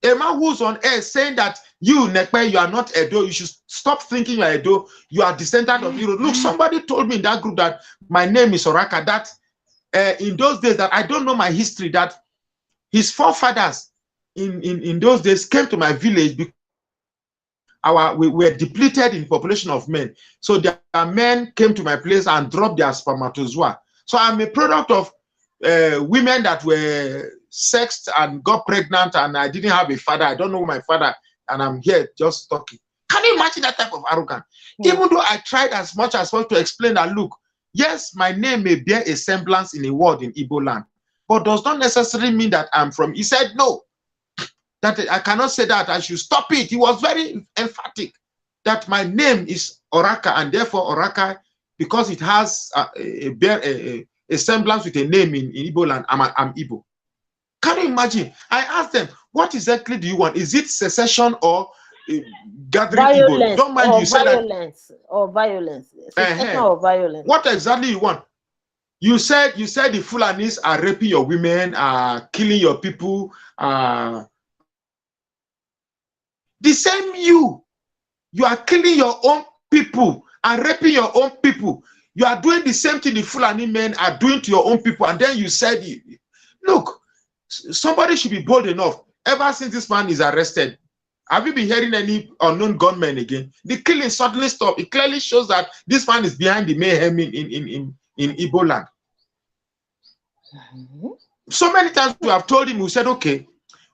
B: A man who's on air saying that you, Nekpe, you are not Edo, you should stop thinking you are Edo, you are descendant of Europe. Look, somebody told me in that group that my name is Oraka, that in those days, that I don't know my history, that his forefathers in those days came to my village because we were depleted in population of men. So their men came to my place and dropped their spermatozoa. So I'm a product of women that were sexed and got pregnant, and I didn't have a father. I don't know my father, and I'm here just talking. Can you imagine that type of arrogance? Yeah. Even though I tried as much as possible to explain that, look, yes, my name may bear a semblance in a word in Igbo land, but does not necessarily mean that I'm from. He said, no, that I cannot say that. I should stop it. He was very emphatic that my name is Oraka, and therefore Oraka, because it has a semblance with a name in Igbo land, I'm Igbo. Can you imagine? I asked them, what exactly do you want? Is it secession or gathering Igbo? Don't mind, you said
A: violence that, or violence. Or violence.
B: What exactly you want? You said the Fulanis are raping your women, are killing your people. The same you are killing your own people and raping your own people. You are doing the same thing the Fulani men are doing to your own people, and then you said, look, somebody should be bold enough. Ever since this man is arrested, have you been hearing any unknown gunmen again? The killing suddenly stopped. It clearly shows that this man is behind the mayhem in Igbo land. So many times we have told him, we said, okay,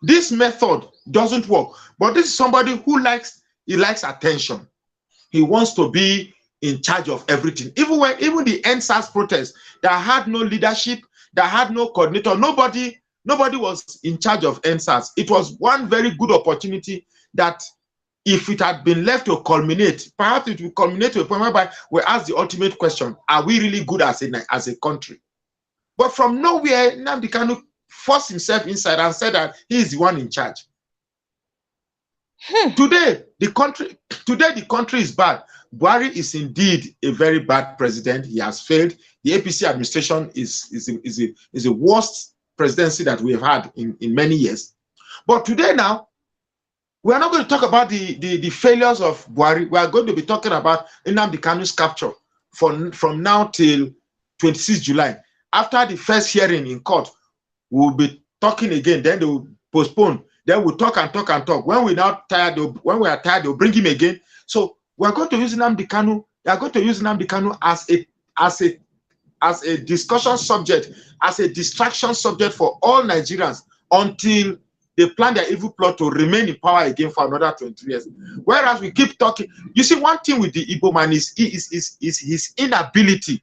B: this method doesn't work, but this is somebody who likes attention. He wants to be in charge of everything. Even the NSAS protest that had no leadership, that had no coordinator, nobody was in charge of NSAS. It was one very good opportunity that if it had been left to culminate, perhaps it would culminate to a point whereby we ask the ultimate question: are we really good as a country? But from nowhere, Nnamdi Kanu forced himself inside and said that he is the one in charge. Today, the country is bad. Buhari is indeed a very bad president. He has failed. The APC administration is the worst presidency that we have had in many years. But today now, we are not going to talk about the failures of Buhari. We are going to be talking about Nnamdi Kanu's capture from now till 26 July. After the first hearing in court, we'll be talking again. Then they will postpone. Then we'll talk and talk and talk. When we are tired, they'll bring him again. So we're going to use Nnamdi Kanu. They are going to use Nnamdi Kanu as a discussion subject, as a distraction subject for all Nigerians until they plan their evil plot to remain in power again for another 23 years. Whereas we keep talking. You see, one thing with the Igbo man is his inability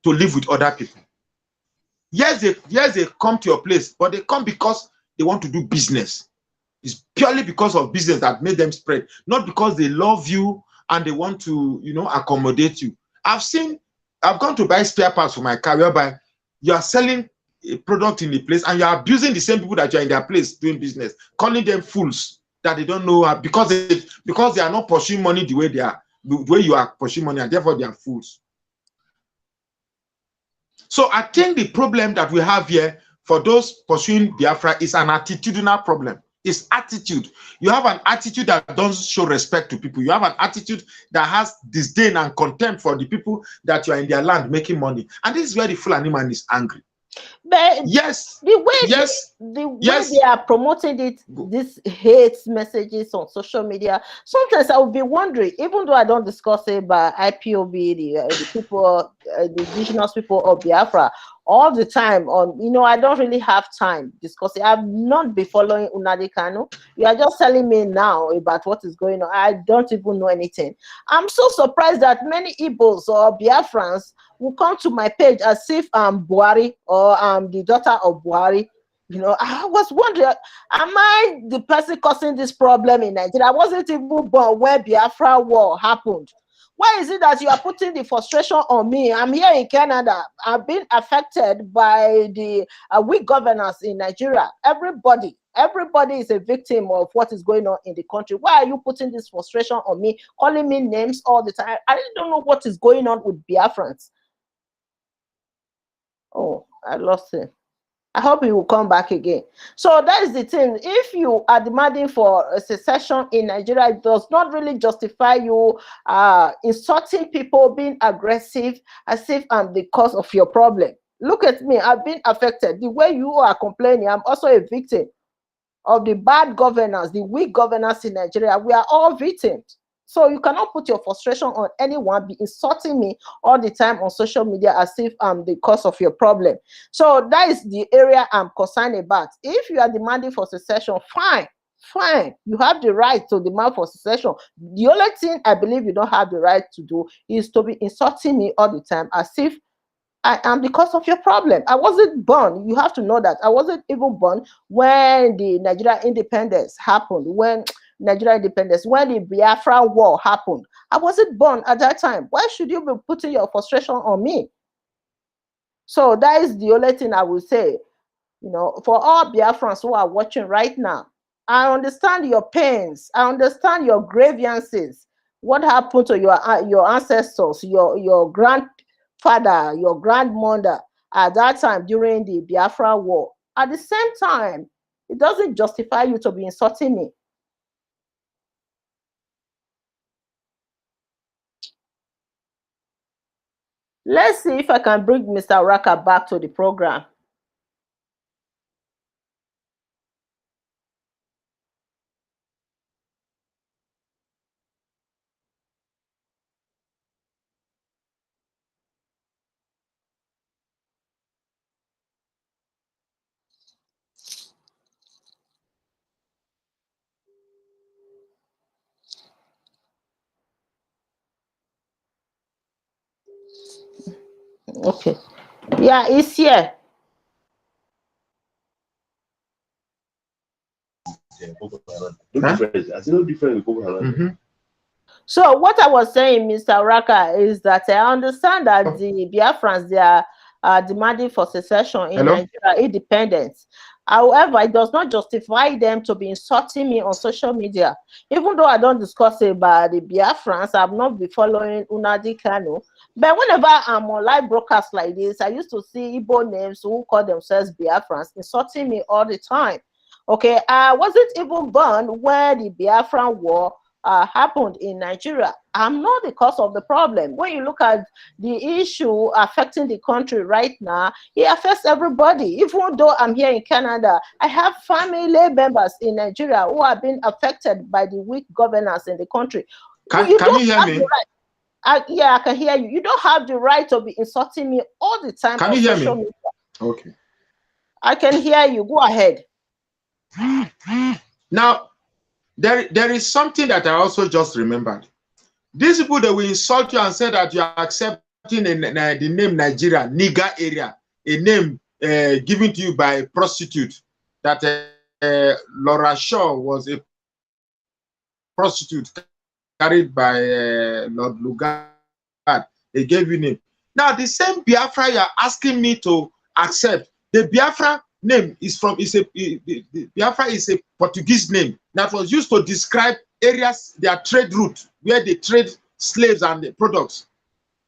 B: to live with other people. Yes, they come to your place, but they come because they want to do business. It's purely because of business that made them spread, not because they love you and they want to, accommodate you. I've gone to buy spare parts for my car whereby you are selling a product in the place and you are abusing the same people that you're in their place doing business, calling them fools that they don't know because they are not pursuing money the way you are pursuing money, and therefore they are fools. So I think the problem that we have here for those pursuing Biafra is an attitudinal problem. It's attitude. You have an attitude that doesn't show respect to people. You have an attitude that has disdain and contempt for the people that you are in their land making money. And this is where the Fulani man is angry.
A: But
B: yes,
A: the way they are promoting these hate messages on social media, sometimes I would be wondering, even though I don't discuss it by IPOB, the people, the indigenous people of Biafra, all the time on, I don't really have time discussing. I've not been following Nnamdi Kanu. You are just telling me now about what is going on. I don't even know anything. I'm so surprised that many Igbos or Biafrans will come to my page as if I'm Buhari or I'm the daughter of Buhari. I was wondering, am I the person causing this problem in Nigeria? I wasn't even born when Biafra war happened. Why is it that you are putting the frustration on me? I'm here in Canada. I've been affected by the weak governance in Nigeria. Everybody is a victim of what is going on in the country. Why are you putting this frustration on me, calling me names all the time? I really don't know what is going on with Biafrans. Oh, I lost it. I hope he will come back again. So that is the thing. If you are demanding for a secession in Nigeria, it does not really justify you insulting people, being aggressive, as if I'm the cause of your problem. Look at me. I've been affected. The way you are complaining, I'm also a victim of the bad governance, the weak governance in Nigeria. We are all victims. So you cannot put your frustration on anyone, be insulting me all the time on social media as if I'm the cause of your problem. So that is the area I'm concerned about. If you are demanding for secession, fine. You have the right to demand for secession. The only thing I believe you don't have the right to do is to be insulting me all the time as if I am the cause of your problem. I wasn't born. You have to know that. I wasn't even born when the Nigeria independence happened, when the Biafra war happened. I wasn't born at that time. Why should you be putting your frustration on me? So that is the only thing I will say. For all Biafrans who are watching right now, I understand your pains. I understand your grievances. What happened to your ancestors, your grandfather, your grandmother at that time during the Biafra war? At the same time, it doesn't justify you to be insulting me. Let's see if I can bring Mr. Oraka back to the program. Okay. Yeah, it's here.
C: No difference. I see no difference with Boko Haram.
A: So what I was saying, Mr. Oraka, is that I understand that the Biafrans, they are demanding for secession in Nigeria, independence. However, it does not justify them to be insulting me on social media. Even though I don't discuss about the Biafrans, I've not been following Unadi Kanu. But whenever I'm on live broadcasts like this, I used to see Igbo names who call themselves Biafrans insulting me all the time. Okay, I wasn't even born when the Biafran war happened in Nigeria. I'm not the cause of the problem. When you look at the issue affecting the country right now, it affects everybody. Even though I'm here in Canada, I have family members in Nigeria who have been affected by the weak governance in the country.
B: Can you hear me?
A: Yeah, I can hear you. You don't have the right to be insulting me all the time.
B: Can you hear me? Media. Okay.
A: I can hear you. Go ahead.
B: Now, there is something that I also just remembered. These people, they will insult you and say that you are accepting the name Nigeria, nigger area, a name given to you by a prostitute, that Laura Shaw was a prostitute carried by Lord Lugard. They gave you name. Now, the same Biafra you are asking me to accept, the Biafra name is from, Biafra is a Portuguese name that was used to describe areas, their trade route, where they trade slaves and the products.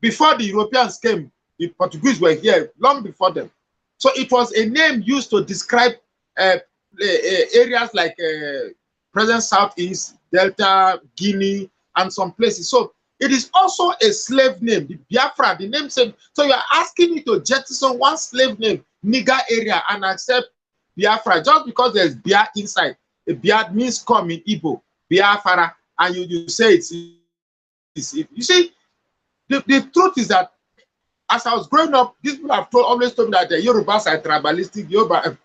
B: Before the Europeans came, the Portuguese were here long before them. So it was a name used to describe areas like present Southeast, Delta, Guinea, and some places. So it is also a slave name, the Biafra, the name same. So you are asking me to jettison one slave name, nigger area, and accept Biafra just because there's Bia inside. A Bia means come in Igbo, Biafra, and you say it's you see, the truth is that as I was growing up, these people have always told me that the Yorubas are tribalistic, Yoruba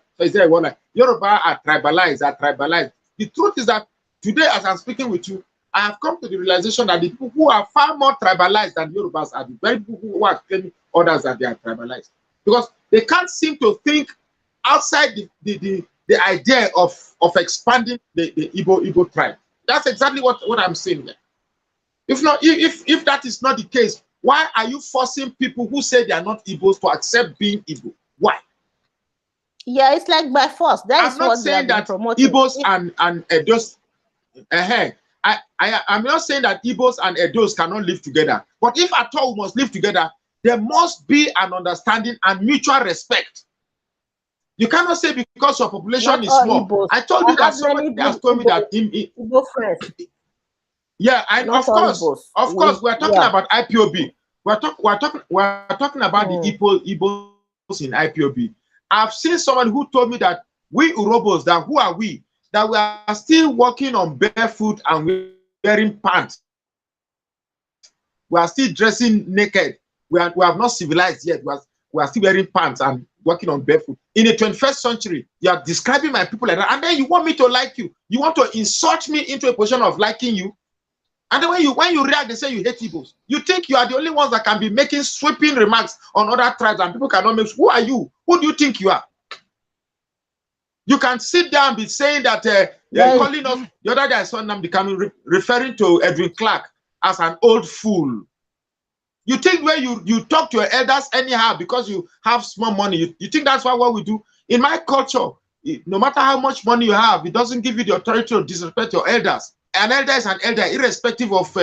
B: are tribalized. The truth is that today, as I'm speaking with you, I have come to the realization that the people who are far more tribalized than Yorubas are the very people who are claiming others that they are tribalized. Because they can't seem to think outside the idea of expanding the Igbo tribe. That's exactly what I'm saying there. If not, if that is not the case, why are you forcing people who say they are not Igbos to accept being Igbo? Why?
A: Yeah, it's like by force. That
B: I'm not saying that Igbos and Edos. I'm not saying that Igbos and Edos cannot live together. But if at all we must live together, there must be an understanding and mutual respect. You cannot say because your population is small.
A: Igbos.
B: I told you that somebody has told me that
A: Igbo friends.
B: Yeah, and of course, we're talking about IPOB. We're talking about the Igbos in IPOB. I've seen someone who told me that we Urobos, that who are we? That we are still walking on barefoot and wearing pants. We are still dressing naked. We have not civilized yet. We are still wearing pants and walking on barefoot. In the 21st century, you are describing my people like that, and then you want me to like you. You want to insult me into a position of liking you. And then when you react, they say you hate Igbos. You think you are the only ones that can be making sweeping remarks on other tribes and people cannot make. Who are you? Who do you think you are? You can sit down and be saying that calling us, the other day I saw them becoming referring to Edwin Clark as an old fool. You think when you talk to your elders anyhow because you have small money, you think that's what we do? In my culture, no matter how much money you have, it doesn't give you the authority to disrespect your elders. An elder is an elder, irrespective of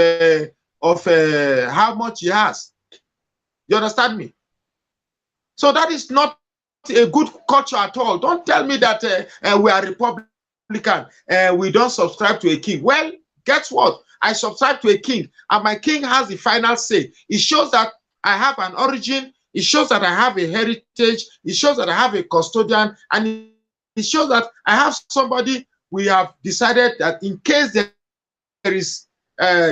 B: how much he has. You understand me? So that is not a good culture at all. Don't tell me that we are Republican and we don't subscribe to a king. Well, guess what? I subscribe to a king, and my king has the final say. It shows that I have an origin. It shows that I have a heritage. It shows that I have a custodian, and it shows that I have somebody. We have decided that in case there is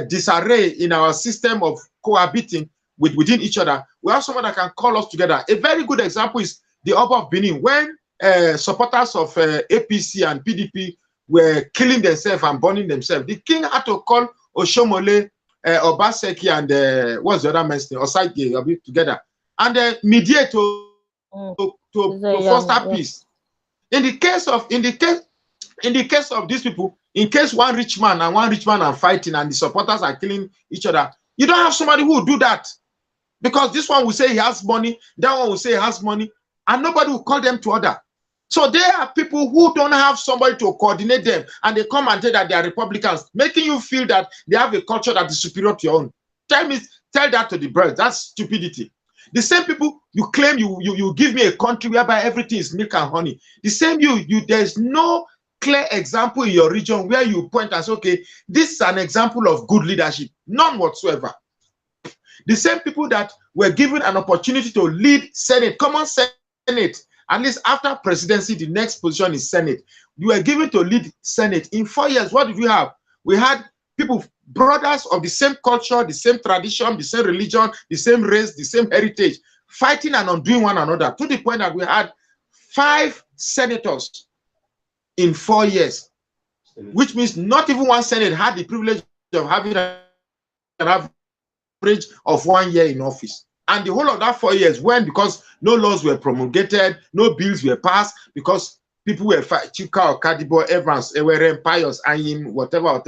B: disarray in our system of cohabiting within each other, we have someone that can call us together. A very good example is the Oba of Benin. When supporters of APC and PDP were killing themselves and burning themselves, the king had to call Oshomole, Obaseki, and what's the other man's name? Osage together. and mediate to foster peace. In the case of these people, in case one rich man are fighting and the supporters are killing each other, you don't have somebody who will do that. Because this one will say he has money, that one will say he has money, and nobody will call them to order. So there are people who don't have somebody to coordinate them, and they come and say that they are Republicans, making you feel that they have a culture that is superior to your own. Tell that to the birds. That's stupidity. The same people you claim you give me a country whereby everything is milk and honey. The same there's no clear example in your region where you point and say, okay, this is an example of good leadership. None whatsoever. The same people that were given an opportunity to lead Senate, common Senate, at least after presidency, the next position is Senate. You were given to lead Senate. In 4 years, what did we have? We had people, brothers of the same culture, the same tradition, the same religion, the same race, the same heritage, fighting and undoing one another, to the point that we had 5 senators in 4 years, which means not even one Senate had the privilege of having an average of 1 year in office. And the whole of that 4 years went because no laws were promulgated, no bills were passed, because people were fighting Chika or Kadibo, Evans, Ewere, Pius, Ayim, whatever.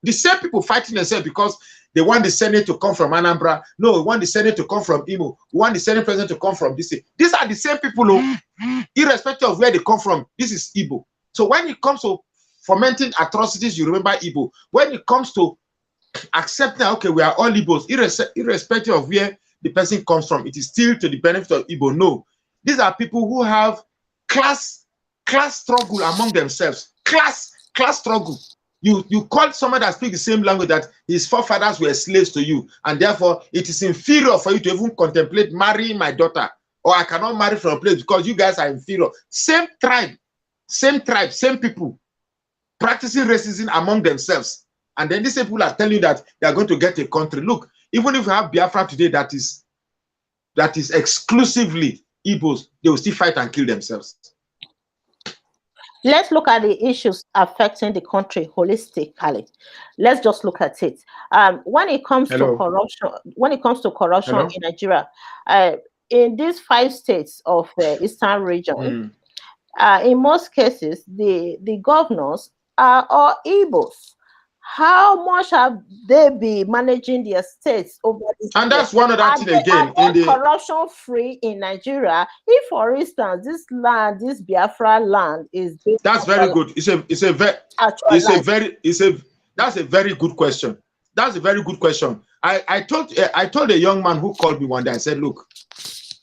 B: The same people fighting themselves because they want the Senate to come from Anambra. No, we want the Senate to come from Imo. We want the Senate president to come from DC. These are the same people who, irrespective of where they come from, this is Igbo. So when it comes to fomenting atrocities, you remember Igbo. When it comes to accepting, okay, we are all Igbos, irrespective of where the person comes from, it is still to the benefit of Igbo. No, these are people who have class struggle among themselves. Class struggle. You call someone that speaks the same language that his forefathers were slaves to you, and therefore it is inferior for you to even contemplate marrying my daughter, or I cannot marry from a place because you guys are inferior. Same tribe, same people practicing racism among themselves. And then these people are telling you that they are going to get a country. Look, even if you have Biafra today that is exclusively Igbos, they will still fight and kill themselves.
A: Let's look at the issues affecting the country holistically. Let's just look at it. When it comes to corruption, in Nigeria, in these 5 states of the Eastern region, in most cases, the governors are all Igbos. How much have they been managing their states over this?
B: And that's one of that thing again.
A: Are they corruption free in Nigeria? If, for instance, this Biafra land is
B: that's very good. That's a very good question. That's a very good question. I told a young man who called me one day. I said, look,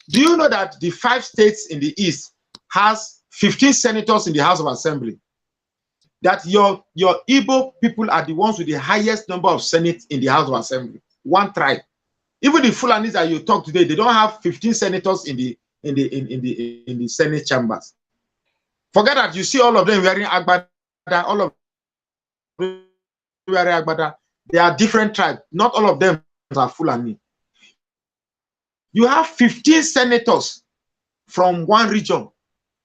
B: do you know that the 5 states in the East has 15 senators in the House of Assembly? That your Igbo people are the ones with the highest number of Senate in the House of Assembly. One tribe. Even the Fulanis that you talk today, they don't have 15 senators in the Senate chambers. Forget that. You see all of them wearing agbada, all of them wearing agbada. They are different tribes. Not all of them are Fulani. You have 15 senators from one region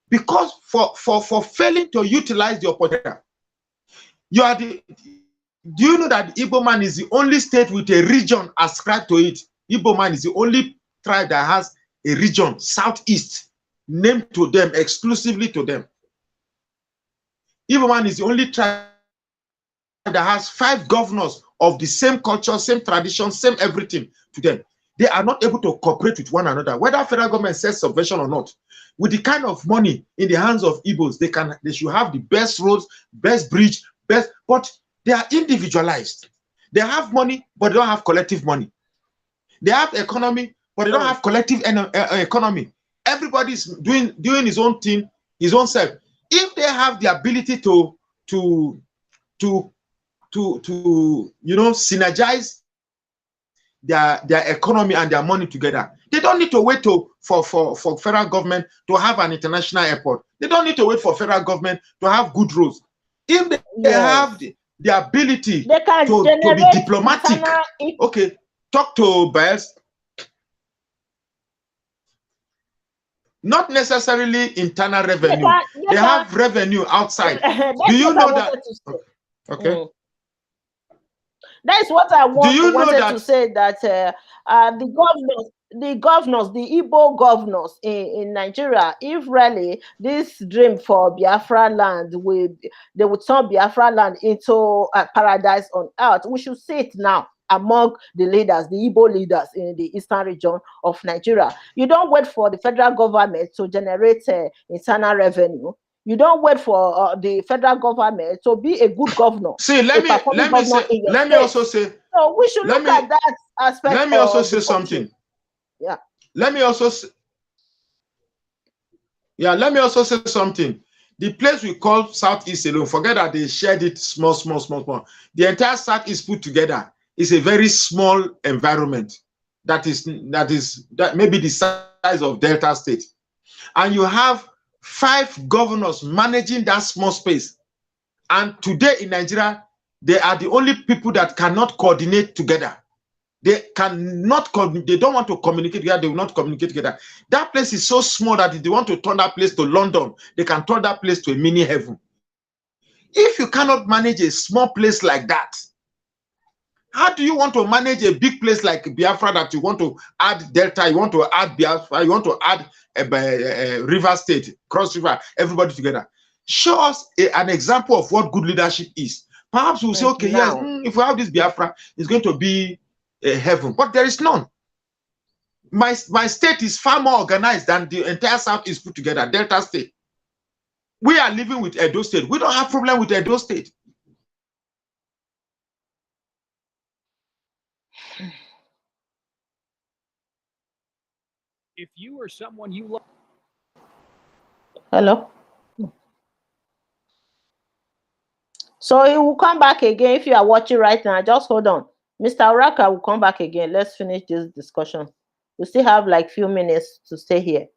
B: because for failing to utilize the opportunity. Do you know that Igbo man is the only state with a region ascribed to it? Igbo man is the only tribe that has a region, Southeast, named to them, exclusively to them. Igbo man is the only tribe that has 5 governors of the same culture, same tradition, same everything to them. They are not able to cooperate with one another, whether federal government says subversion or not. With the kind of money in the hands of Igbos, they should have the best roads, best bridge, but they are individualized. They have money, but they don't have collective money. They have economy, but they don't have collective economy. Everybody's doing his own thing, his own self. If they have the ability to synergize their economy and their money together, they don't need to wait for federal government to have an international airport. They don't need to wait for federal government to have good roads. If they have the ability to be diplomatic, okay, talk to Bias. Not necessarily internal revenue. They have revenue outside. Do you know that? Okay.
A: That is what I wanted to say, that the governors, the governors, the Igbo governors in Nigeria, if really this dream for Biafra land they would turn Biafra land into a paradise on earth, we should see it now among the leaders, the Igbo leaders in the eastern region of Nigeria. You don't wait for the federal government to generate internal revenue. You don't wait for the federal government to be a good governor.
B: See, let me also say.
A: So we should look at that aspect.
B: Let me also say something.
A: Yeah.
B: Let me also say something. The place we call Southeast alone, forget that they shared it small. The entire Southeast put together is a very small environment that may be the size of Delta State. And you have 5 governors managing that small space. And today in Nigeria, they are the only people that cannot coordinate together. They don't want to communicate together. They will not communicate together. That place is so small that if they want to turn that place to London, they can turn that place to a mini heaven. If you cannot manage a small place like that, how do you want to manage a big place like Biafra that you want to add Delta, you want to add Biafra, you want to add River State, Cross River, everybody together? Show us an example of what good leadership is. Perhaps we'll say, okay, yes, if we have this Biafra, it's going to be heaven, but there is none. My state is far more organized than the entire South is put together. Delta State. We are living with Edo State. We don't have problem with Edo State.
D: If you or someone you love.
A: Hello. So it will come back again if you are watching right now. Just hold on. Mr. Oraka will come back again. Let's finish this discussion. We still have like few minutes to stay here.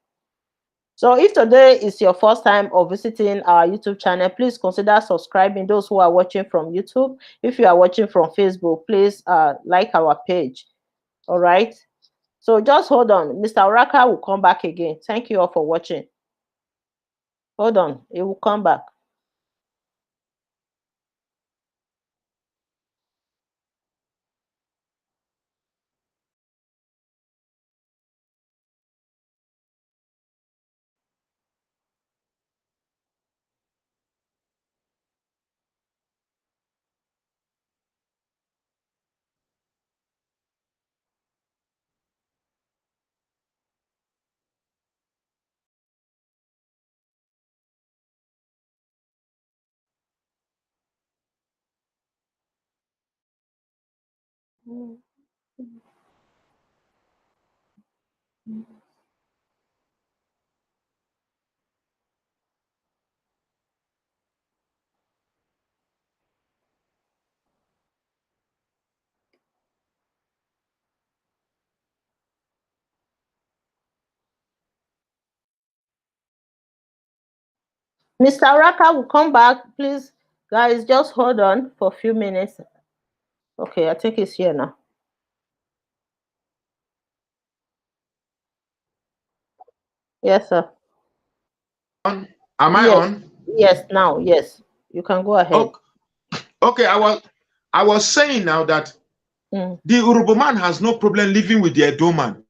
A: So if today is your first time of visiting our YouTube channel, please consider subscribing. Those who are watching from YouTube, if you are watching from Facebook, please like our page. All right. So just hold on. Mr. Oraka will come back again. Thank you all for watching. Hold on. It will come back. Mr. Oraka will come back. Please, guys, just hold on for a few minutes. Okay, I think he's here now. Yes, sir.
B: Am I on?
A: Yes, now, yes. You can go ahead.
B: Okay, I was saying now that the Urubu man has no problem living with the Edo man.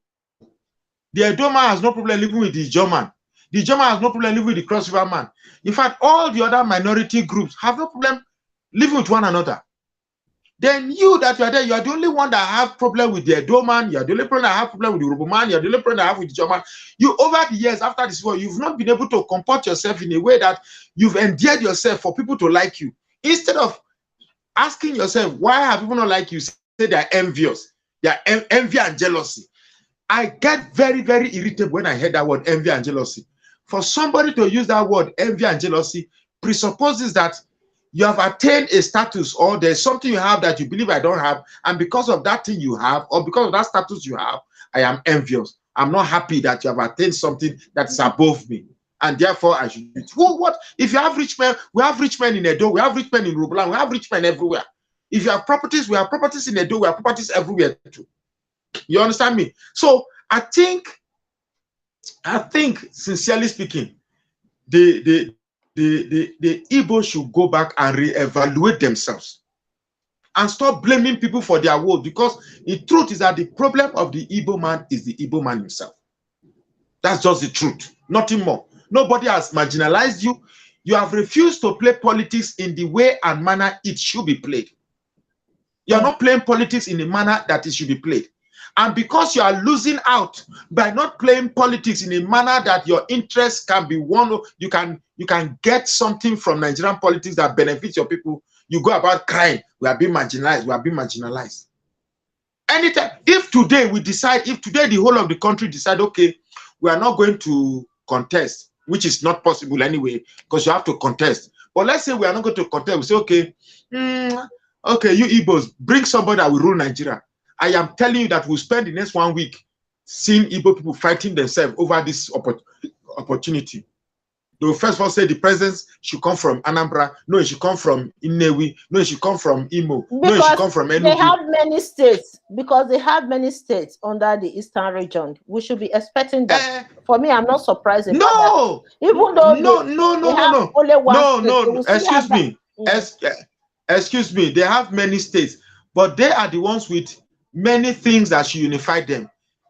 B: The Edo man has no problem living with the Ijo man. The Ijo man has no problem living with the Cross River man. In fact, all the other minority groups have no problem living with one another. Then you that you are there, you are the only one that have problem with the Edo man. You are the only person that have problem with the Urubu man. You are the only person that have with the Ijo man. You, over the years after this war, you've not been able to comport yourself in a way that you've endeared yourself for people to like you. Instead of asking yourself, why have people not like you? Say they are envious. They are envy and jealousy. I get very, very irritated when I hear that word, envy and jealousy. For somebody to use that word, envy and jealousy, presupposes that you have attained a status, or there's something you have that you believe I don't have, and because of that thing you have, or because of that status you have, I am envious. I'm not happy that you have attained something that is above me, and therefore I should do it. Well, what if you have rich men? We have rich men in Edo, we have rich men in Rublan, we have rich men everywhere. If you have properties, we have properties in Edo, we have properties everywhere too. You understand me? So I think, sincerely speaking, the Igbo should go back and reevaluate themselves and stop blaming people for their woes, because the truth is that the problem of the Igbo man is the Igbo man himself. That's just the truth, nothing more. Nobody has marginalized you. You have refused to play politics in the way and manner it should be played. You are not playing politics in the manner that it should be played. And because you are losing out by not playing politics in a manner that your interests can be won, you can get something from Nigerian politics that benefits your people, you go about crying, we are being marginalized, we are being marginalized. Anytime, if today we decide, if today the whole of the country decide, okay, we are not going to contest, which is not possible anyway, because you have to contest. But let's say we are not going to contest, we say, okay, okay, you Igbos, bring somebody that will rule Nigeria. I am telling you that we'll spend the next 1 week seeing Igbo people fighting themselves over this opportunity. They will first of all say the president should come from Anambra. No, it should come from Inewi. No, it should come from Imo. No, it should come from Enugu.
A: They have many states, because they have many states under the eastern region. We should be expecting that. For me, I'm not surprised about that. Even though
B: excuse me, they have many states, but they are the ones with many things that should unify them.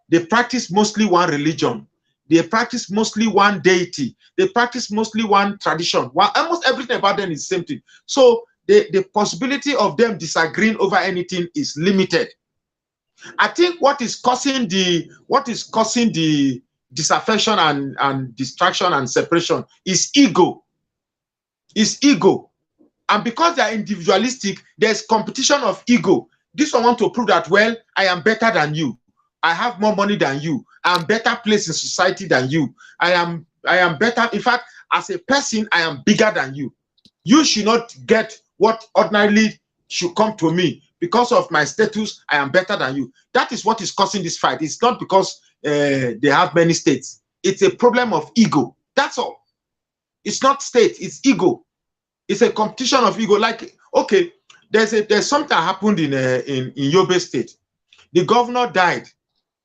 B: They practice mostly one religion. They practice mostly one deity. They practice mostly one tradition. Almost everything about them is the same thing. So the possibility of them disagreeing over anything is limited. I think what is causing the disaffection and distraction and separation is ego. Is ego. And because they are individualistic, there's competition of ego. This one wants to prove that, well, I am better than you. I have more money than you. I am better placed in society than you. I am better. In fact, as a person, I am bigger than you. You should not get what ordinarily should come to me. Because of my status, I am better than you. That is what is causing this fight. It's not because they have many states. It's a problem of ego. That's all. It's not state, it's ego. It's a competition of ego. Like, okay, there's something that happened in Yobe State. The governor died,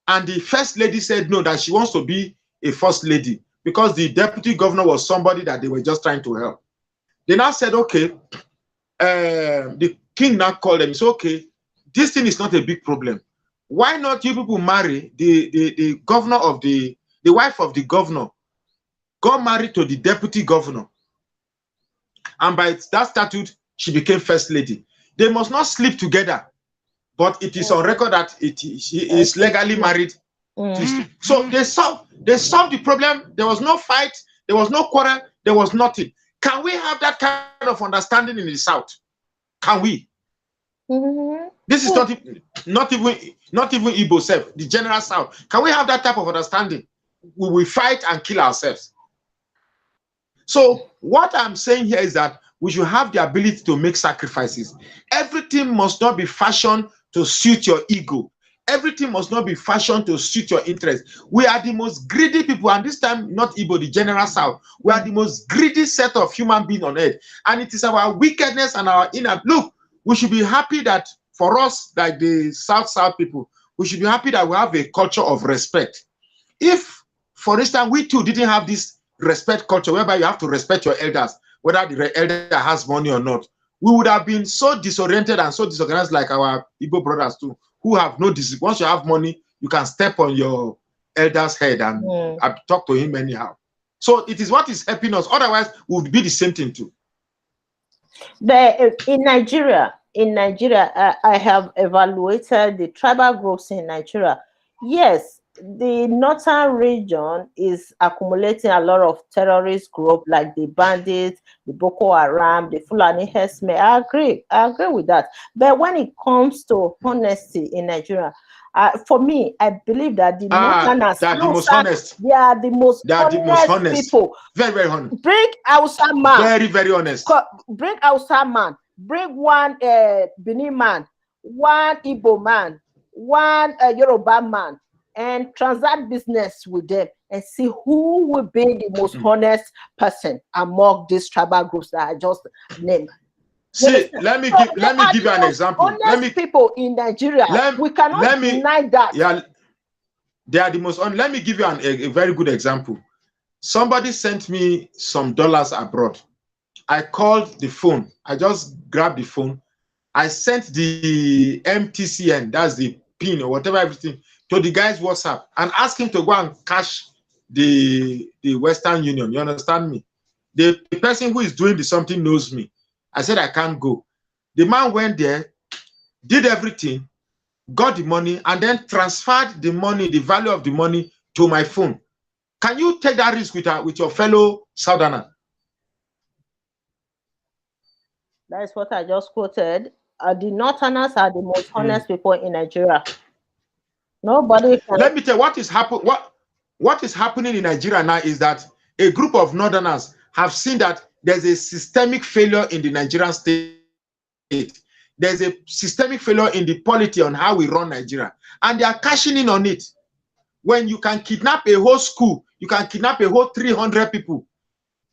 B: and the first lady said no, that she wants to be a first lady because the deputy governor was somebody that they were just trying to help. They now said, okay, the king now called them. He said, okay, this thing is not a big problem. Why not you people marry the governor of the wife of the governor, got married to the deputy governor, and by that statute, she became first lady. They must not sleep together, but it is on record that she is legally married. So they solved the problem. There was no fight, there was no quarrel, there was nothing. Can we have that kind of understanding in the South? Can we? This is not even Igbo self, the general South. Can we have that type of understanding? We will fight and kill ourselves. So what I'm saying here is that we should have the ability to make sacrifices. Everything must not be fashioned to suit your ego. Everything must not be fashioned to suit your interest. We are the most greedy people, and this time not Igbo, the general South. We are the most greedy set of human beings on earth, and it is our wickedness and our inner. Look, we should be happy that for us, like the South people, we should be happy that we have a culture of respect. If, for instance, we too didn't have this respect culture whereby you have to respect your elders, whether the elder has money or not, we would have been so disoriented and so disorganized like our Igbo brothers too, who have no discipline. Once you have money, you can step on your elder's head and talk to him anyhow. So it is what is helping us. Otherwise, we would be the same thing too.
A: But in Nigeria, I have evaluated the tribal groups in Nigeria. Yes, the northern region is accumulating a lot of terrorist groups like the bandits, the Boko Haram, the Fulani Herdsmen. I agree with that. But when it comes to honesty in Nigeria, for me, I believe that the northerners,
B: they are the most honest.
A: They are the most honest people.
B: Very, very honest.
A: Bring Hausa man.
B: Very, very honest.
A: Bring Hausa man. Bring one Benin man, one Igbo man, one Yoruba man, and transact business with them and see who will be the most honest person among these tribal groups that I just named.
B: See, let me give you an example.
A: People in Nigeria, we cannot deny that.
B: Yeah, they are the most honest. Let me give you a very good example. Somebody sent me some dollars abroad. I called the phone. I just grabbed the phone. I sent the MTCN, that's the PIN or whatever, everything, to the guy's WhatsApp and asked him to go and cash the Western Union. You understand me? The person who is doing the something knows me. I said I can't go. The man went there, did everything, got the money, and then transferred the money, the value of the money, to my phone. Can you take that risk with your fellow Southerner?
A: That is what I just quoted. The Northerners are the most honest people in Nigeria. Nobody can...
B: Let me tell you what is happening in Nigeria now is that a group of Northerners have seen that there's a systemic failure in the Nigerian state. There's a systemic failure in the polity on how we run Nigeria, and they are cashing in on it. When you can kidnap a whole school, you can kidnap a whole 300 people.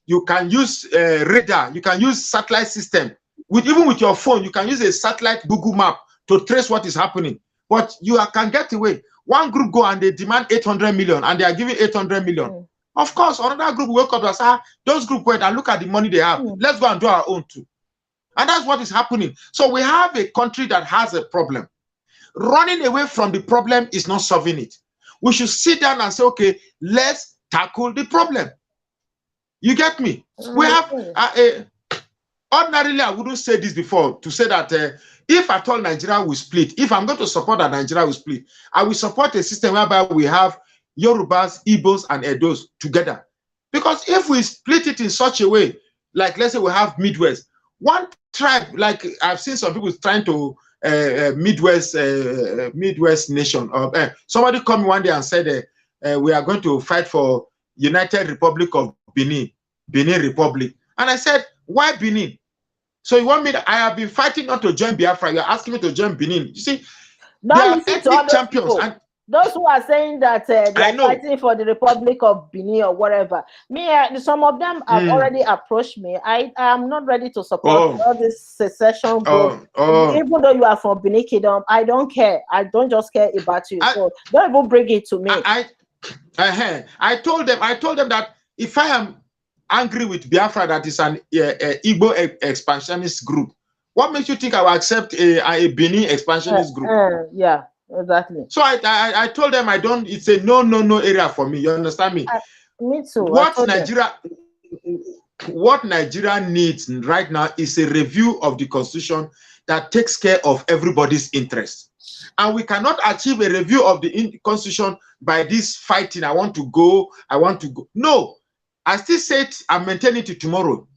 B: You can use radar, you can use satellite system. Even with your phone, you can use a satellite Google map to trace what is happening. But you can get away. One group go and they demand 800 million, and they are giving 800 million. Of course, another group wake up and say, those group went and look at the money they have. Let's go and do our own too. And that's what is happening. So we have a country that has a problem. Running away from the problem is not solving it. We should sit down and say, okay, let's tackle the problem. You get me? We have ordinarily, I wouldn't say this before, to say that if at all Nigeria will split, if I'm going to support that Nigeria will split, I will support a system whereby we have Yorubas, Igbos, and Edos together. Because if we split it in such a way, like let's say we have Midwest, one tribe, like I've seen some people trying to Midwest nation. Somebody come one day and said, we are going to fight for United Republic of Benin Republic. And I said, why Benin? So you want me to, I have been fighting not to join Biafra. You're asking me to join Benin. You see, they are ethnic champions. And
A: those who are saying that they're fighting for the Republic of Benin or whatever. Me, some of them have already approached me. I am not ready to support all this secession group. Even though you are from Benin Kingdom, I don't care. I don't just care about you. So don't even bring it to me.
B: I told them that if I am angry with Biafra, that is an Igbo expansionist group, what makes you think I will accept a Benin expansionist group?
A: Yeah, exactly.
B: So I told them I don't. It's a no area for me. You understand me?
A: Me too.
B: What Nigeria needs right now is a review of the constitution that takes care of everybody's interest. And we cannot achieve a review of the constitution by this fighting. I want to go. No. I still say it, I'm maintaining it tomorrow.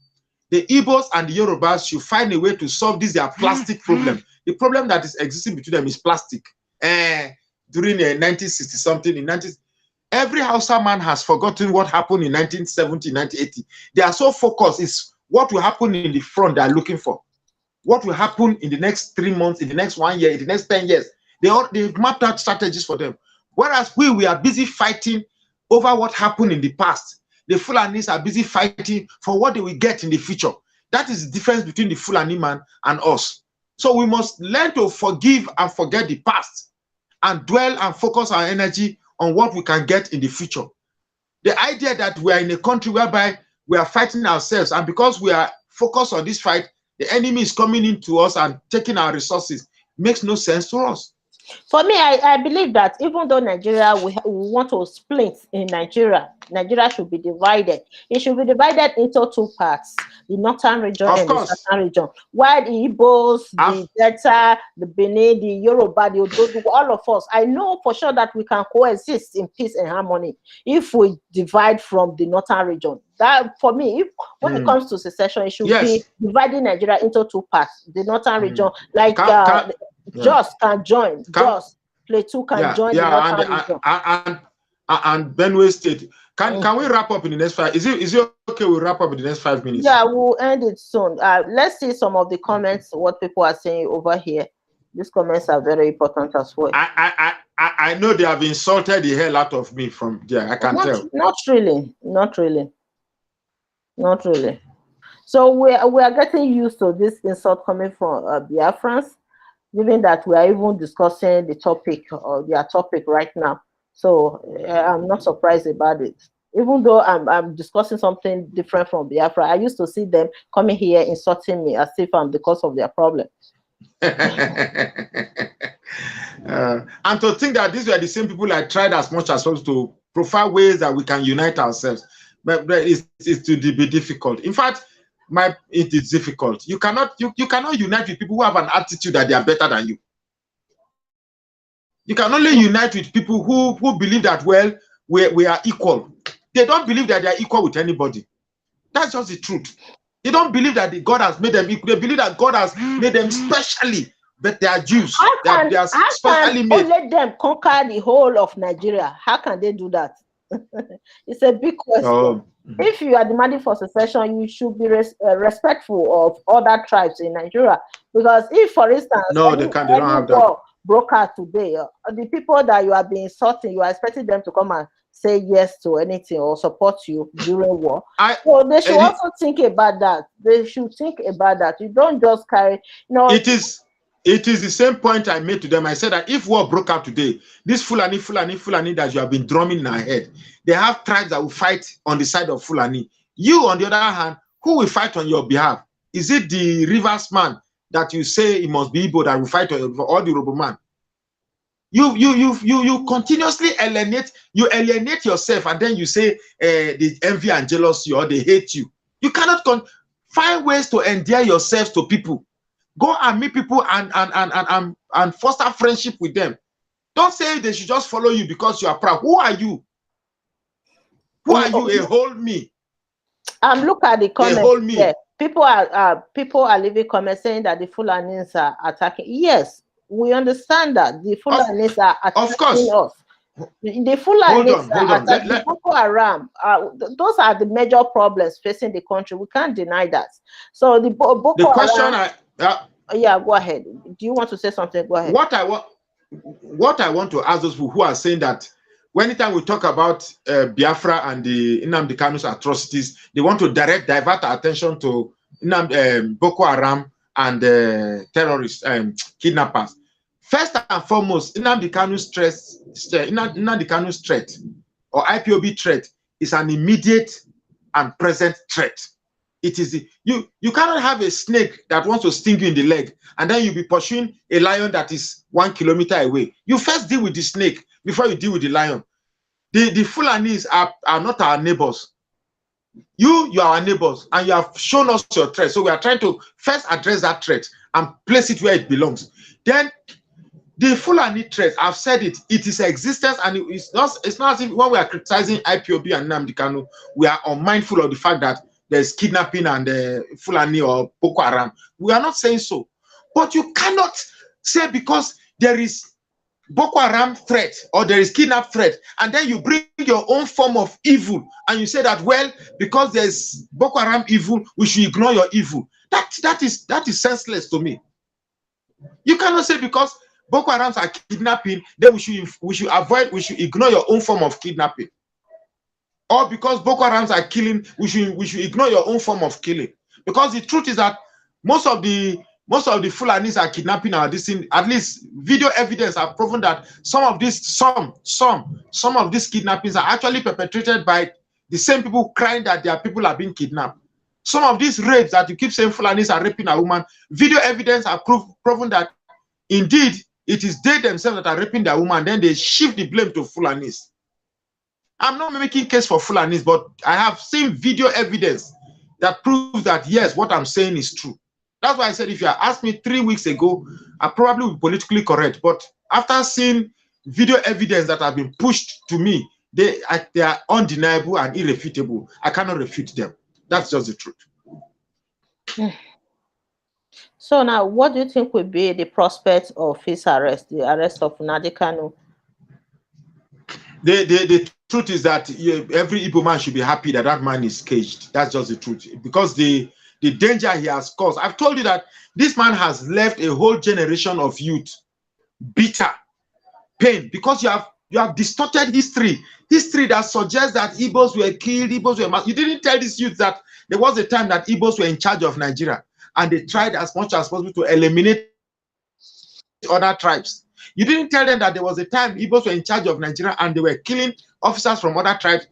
B: The Igbos and the Yorubas should find a way to solve this their plastic problem. The problem that is existing between them is plastic. During 1960 something, in 19, every Hausa man has forgotten what happened in 1970, 1980. They are so focused. It's what will happen in the front they are looking for. What will happen in the next 3 months, in the next 1 year, in the next 10 years. They've mapped out strategies for them. Whereas we are busy fighting over what happened in the past. The Fulanis are busy fighting for what they will get in the future. That is the difference between the Fulani man and us. So we must learn to forgive and forget the past and dwell and focus our energy on what we can get in the future. The idea that we are in a country whereby we are fighting ourselves, and because we are focused on this fight, the enemy is coming into us and taking our resources, makes no sense to us.
A: For me, I believe that even though Nigeria, we want to split in Nigeria should be divided. It should be divided into two parts, the northern region and the southern region. While the Igbos, the Delta, the Benin, the Yoruba, the Ododo, all of us, I know for sure that we can coexist in peace and harmony if we divide from the northern region. That, for me, when it comes to secession, it should be dividing Nigeria into two parts. The northern region, like Jos can join. Jos Plateau can join the northern region.
B: And Benue State. Can we wrap up in the next 5? Is it okay? We'll wrap up in the next 5 minutes.
A: Yeah, we'll end it soon. Let's see some of the comments. What people are saying over here. These comments are very important as well.
B: I know they have insulted the hell out of me from there. I can tell.
A: Not really. So we are getting used to this insult coming from Biafrans, given that we are even discussing the topic or their topic right now. So I'm not surprised about it. Even though I'm discussing something different from Biafra, I used to see them coming here insulting me as if I'm the cause of their problem.
B: And to think that these were the same people that tried as much as possible to profile ways that we can unite ourselves, but it's to be difficult. In fact, it is difficult. You cannot unite with people who have an attitude that they are better than you. You can only unite with people who believe that, well, we are equal. They don't believe that they are equal with anybody. That's just the truth. They don't believe that God has made them equal. They believe that God has made them specially, but they are Jews. They are specially made.
A: Let them conquer the whole of Nigeria. How can they do that? It's a big question. If you are demanding for secession, you should be respectful of other tribes in Nigeria. Because if, for instance,
B: they can't. They don't have that.
A: Broke out today, the people that you are being insulting, you are expecting them to come and say yes to anything or support you during war. So they should also think about that. They should think about that. You don't just carry,
B: It is the same point I made to them. I said that if war broke out today, this Fulani that you have been drumming in our head, they have tribes that will fight on the side of Fulani. You, on the other hand, who will fight on your behalf? Is it the Rivers man that you say it must be Igbo that will fight for all the Robo man? You continuously alienate yourself, and then you say they envy and jealousy or they hate you. You cannot find ways to endear yourself to people. Go and meet people and foster friendship with them. Don't say they should just follow you because you are proud. Who are you? Who are you? A whole me.
A: Look at the comments.
B: A whole me.
A: Yeah. People are leaving comments saying that the Fulanis are attacking. Yes, we understand that the Fulanis are attacking us. The Fulanis are attacking the Boko Haram. Those are the major problems facing the country. We can't deny that. So the Boko Haram. Yeah, go ahead. Do you want to say something? Go ahead.
B: What I want to ask those people who are saying that anytime we talk about Biafra and the Nnamdi Kanu's atrocities, they want to divert our attention to Boko Haram and terrorists and kidnappers. First and foremost, Nnamdi Kanu's threat or IPOB threat is an immediate and present threat. It is you cannot have a snake that wants to sting you in the leg and then you'll be pursuing a lion that is 1 kilometer away. You first deal with the snake before you deal with the lion. The Fulanis are not our neighbors. You are our neighbors, and you have shown us your threat. So we are trying to first address that threat and place it where it belongs. Then the Fulani threat, I've said it, it is existence, and it's not as if when we are criticizing IPOB and Nnamdi Kanu, we are unmindful of the fact that there's kidnapping and Fulani or Boko Haram. We are not saying so. But you cannot say because there is Boko Haram threat or there is kidnap threat, and then you bring your own form of evil and you say that, well, because there's Boko Haram evil, we should ignore your evil. That is senseless to me. You cannot say because Boko Harams are kidnapping, then we should ignore your own form of kidnapping. Or because Boko Harams are killing, we should ignore your own form of killing. Because the truth is that most of the Fulanis are kidnapping our distance. At least video evidence have proven that some of these kidnappings are actually perpetrated by the same people crying that their people are being kidnapped. Some of these rapes that you keep saying Fulanis are raping a woman, video evidence have proven that indeed it is they themselves that are raping their woman. Then they shift the blame to Fulanis. I'm not making case for Fulanis, but I have seen video evidence that proves that yes, what I'm saying is true. That's why I said if you had asked me 3 weeks ago, I probably would be politically correct. But after seeing video evidence that have been pushed to me, they are undeniable and irrefutable. I cannot refute them. That's just the truth.
A: So now, what do you think will be the prospect of his arrest, the arrest of Nnamdi Kanu?
B: The truth is that every Igbo man should be happy that that man is caged. That's just the truth. Because the danger he has caused. I've told you that this man has left a whole generation of youth bitter, pain, because you have distorted history that suggests that Igbos were killed, Igbos were massacred. You didn't tell these youth that there was a time that Igbos were in charge of Nigeria and they tried as much as possible to eliminate other tribes. You didn't tell them that there was a time Igbos were in charge of Nigeria and they were killing officers from other tribes,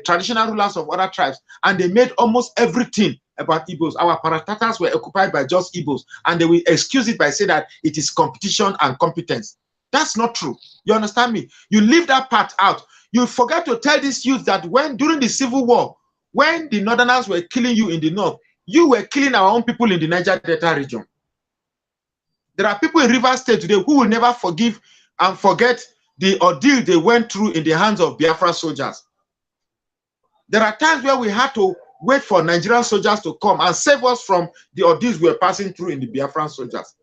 B: traditional rulers of other tribes, and they made almost everything about Igbos. Our parastatals were occupied by just Igbos, and they will excuse it by saying that it is competition and competence. That's not true. You understand me? You leave that part out. You forget to tell these youth that when during the Civil War, when the Northerners were killing you in the north, you were killing our own people in the Niger Delta region. There are people in Rivers State today who will never forgive and forget the ordeal they went through in the hands of Biafra soldiers. There are times where we had to wait for Nigerian soldiers to come and save us from the ordeals we were passing through in the Biafran soldiers.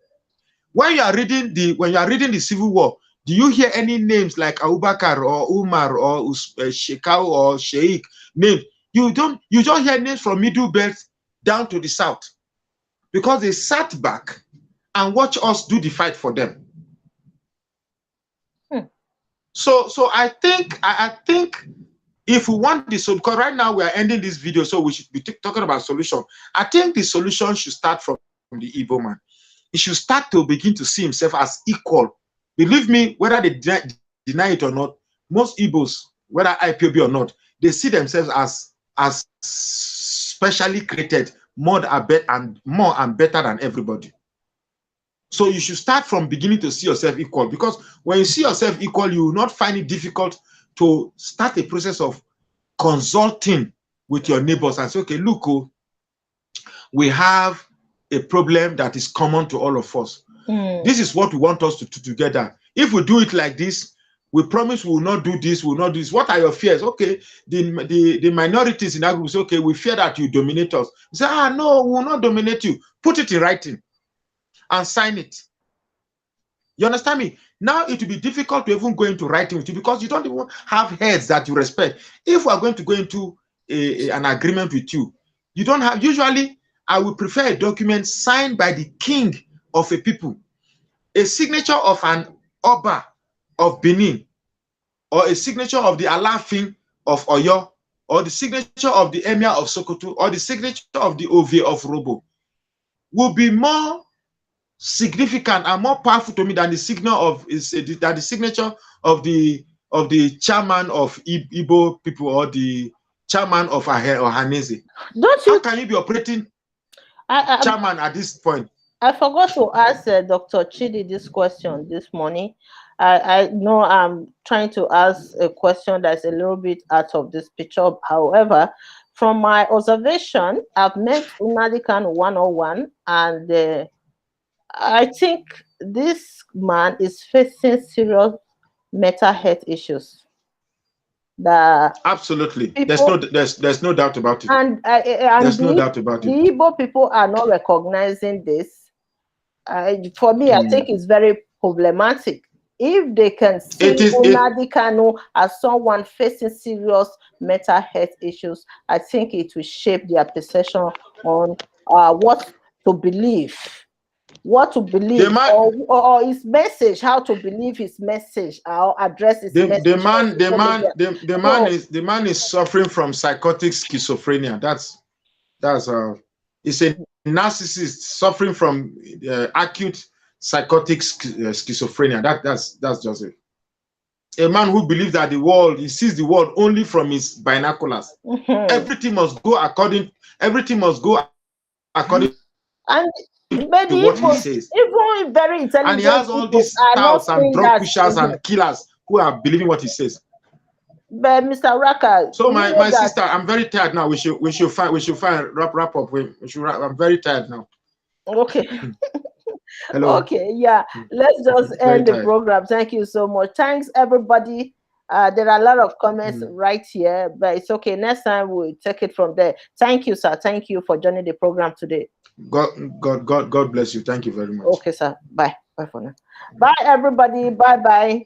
B: When you are reading the Civil War, do you hear any names like Abubakar or Umar or Shekau or Sheikh names? You don't hear names from Middle Belt down to the south, because they sat back and watch us do the fight for them. So I think if we want the solution, because right now we are ending this video, so we should be talking about solution. I think the solution should start from the Igbo man. He should start to begin to see himself as equal. Believe me, whether they deny it or not, most Igbos, whether IPOB or not, they see themselves as specially created, more and better than everybody. So you should start from beginning to see yourself equal, because when you see yourself equal, you will not find it difficult to start a process of consulting with your neighbors and say, okay, look, we have a problem that is common to all of us. This is what we want us to do together. If we do it like this, we promise we will not do this, we will not do this. What are your fears? Okay, the minorities in our group say, okay, we fear that you dominate us. We say, no, we will not dominate you. Put it in writing and sign it. You understand me? Now it will be difficult to even go into writing with you, because you don't even have heads that you respect. If we are going to go into an agreement with you, you don't have, usually I would prefer a document signed by the king of a people, a signature of an Oba of Benin, or a signature of the Alafin of Oyo, or the signature of the Emir of Sokoto, or the signature of the Ove of Robo, will be more significant and more powerful to me than the signature of the chairman of Igbo people, or the chairman of Ohanese. How can you be operating chairman at this point?
A: I forgot to ask Dr. Chidi this question this morning. I know I'm trying to ask a question that's a little bit out of this picture. However, from my observation, I've met Nnamdi Kanu 101, and I think this man is facing serious mental health issues.
B: Absolutely, people, there's no doubt about it.
A: And there's no doubt about it. The Igbo people are not recognizing this. For me, I think it's very problematic. If they can see Nnamdi Kanu as someone facing serious mental health issues, I think it will shape their perception on what to believe. What to believe, or his message, how to believe his message, or address his message.
B: The man is suffering from psychotic schizophrenia. It's a narcissist suffering from acute psychotic schizophrenia. That's just it. A man who believes that he sees the world only from his binoculars. Everything must go according.
A: And maybe even very intelligent,
B: and he has all these scouts and drug pushers and killers who are believing what he says.
A: But Mr. Oraka,
B: so my sister, I'm very tired now. We should wrap up. I'm very tired now.
A: Okay.
B: Hello.
A: Okay, yeah. Let's just end the program. Thank you so much. Thanks, everybody. There are a lot of comments right here, but it's okay. Next time we'll take it from there. Thank you, sir. Thank you for joining the program today.
B: God bless you. Thank you very much.
A: Okay, sir. Bye. Bye for now. Bye, everybody. Bye.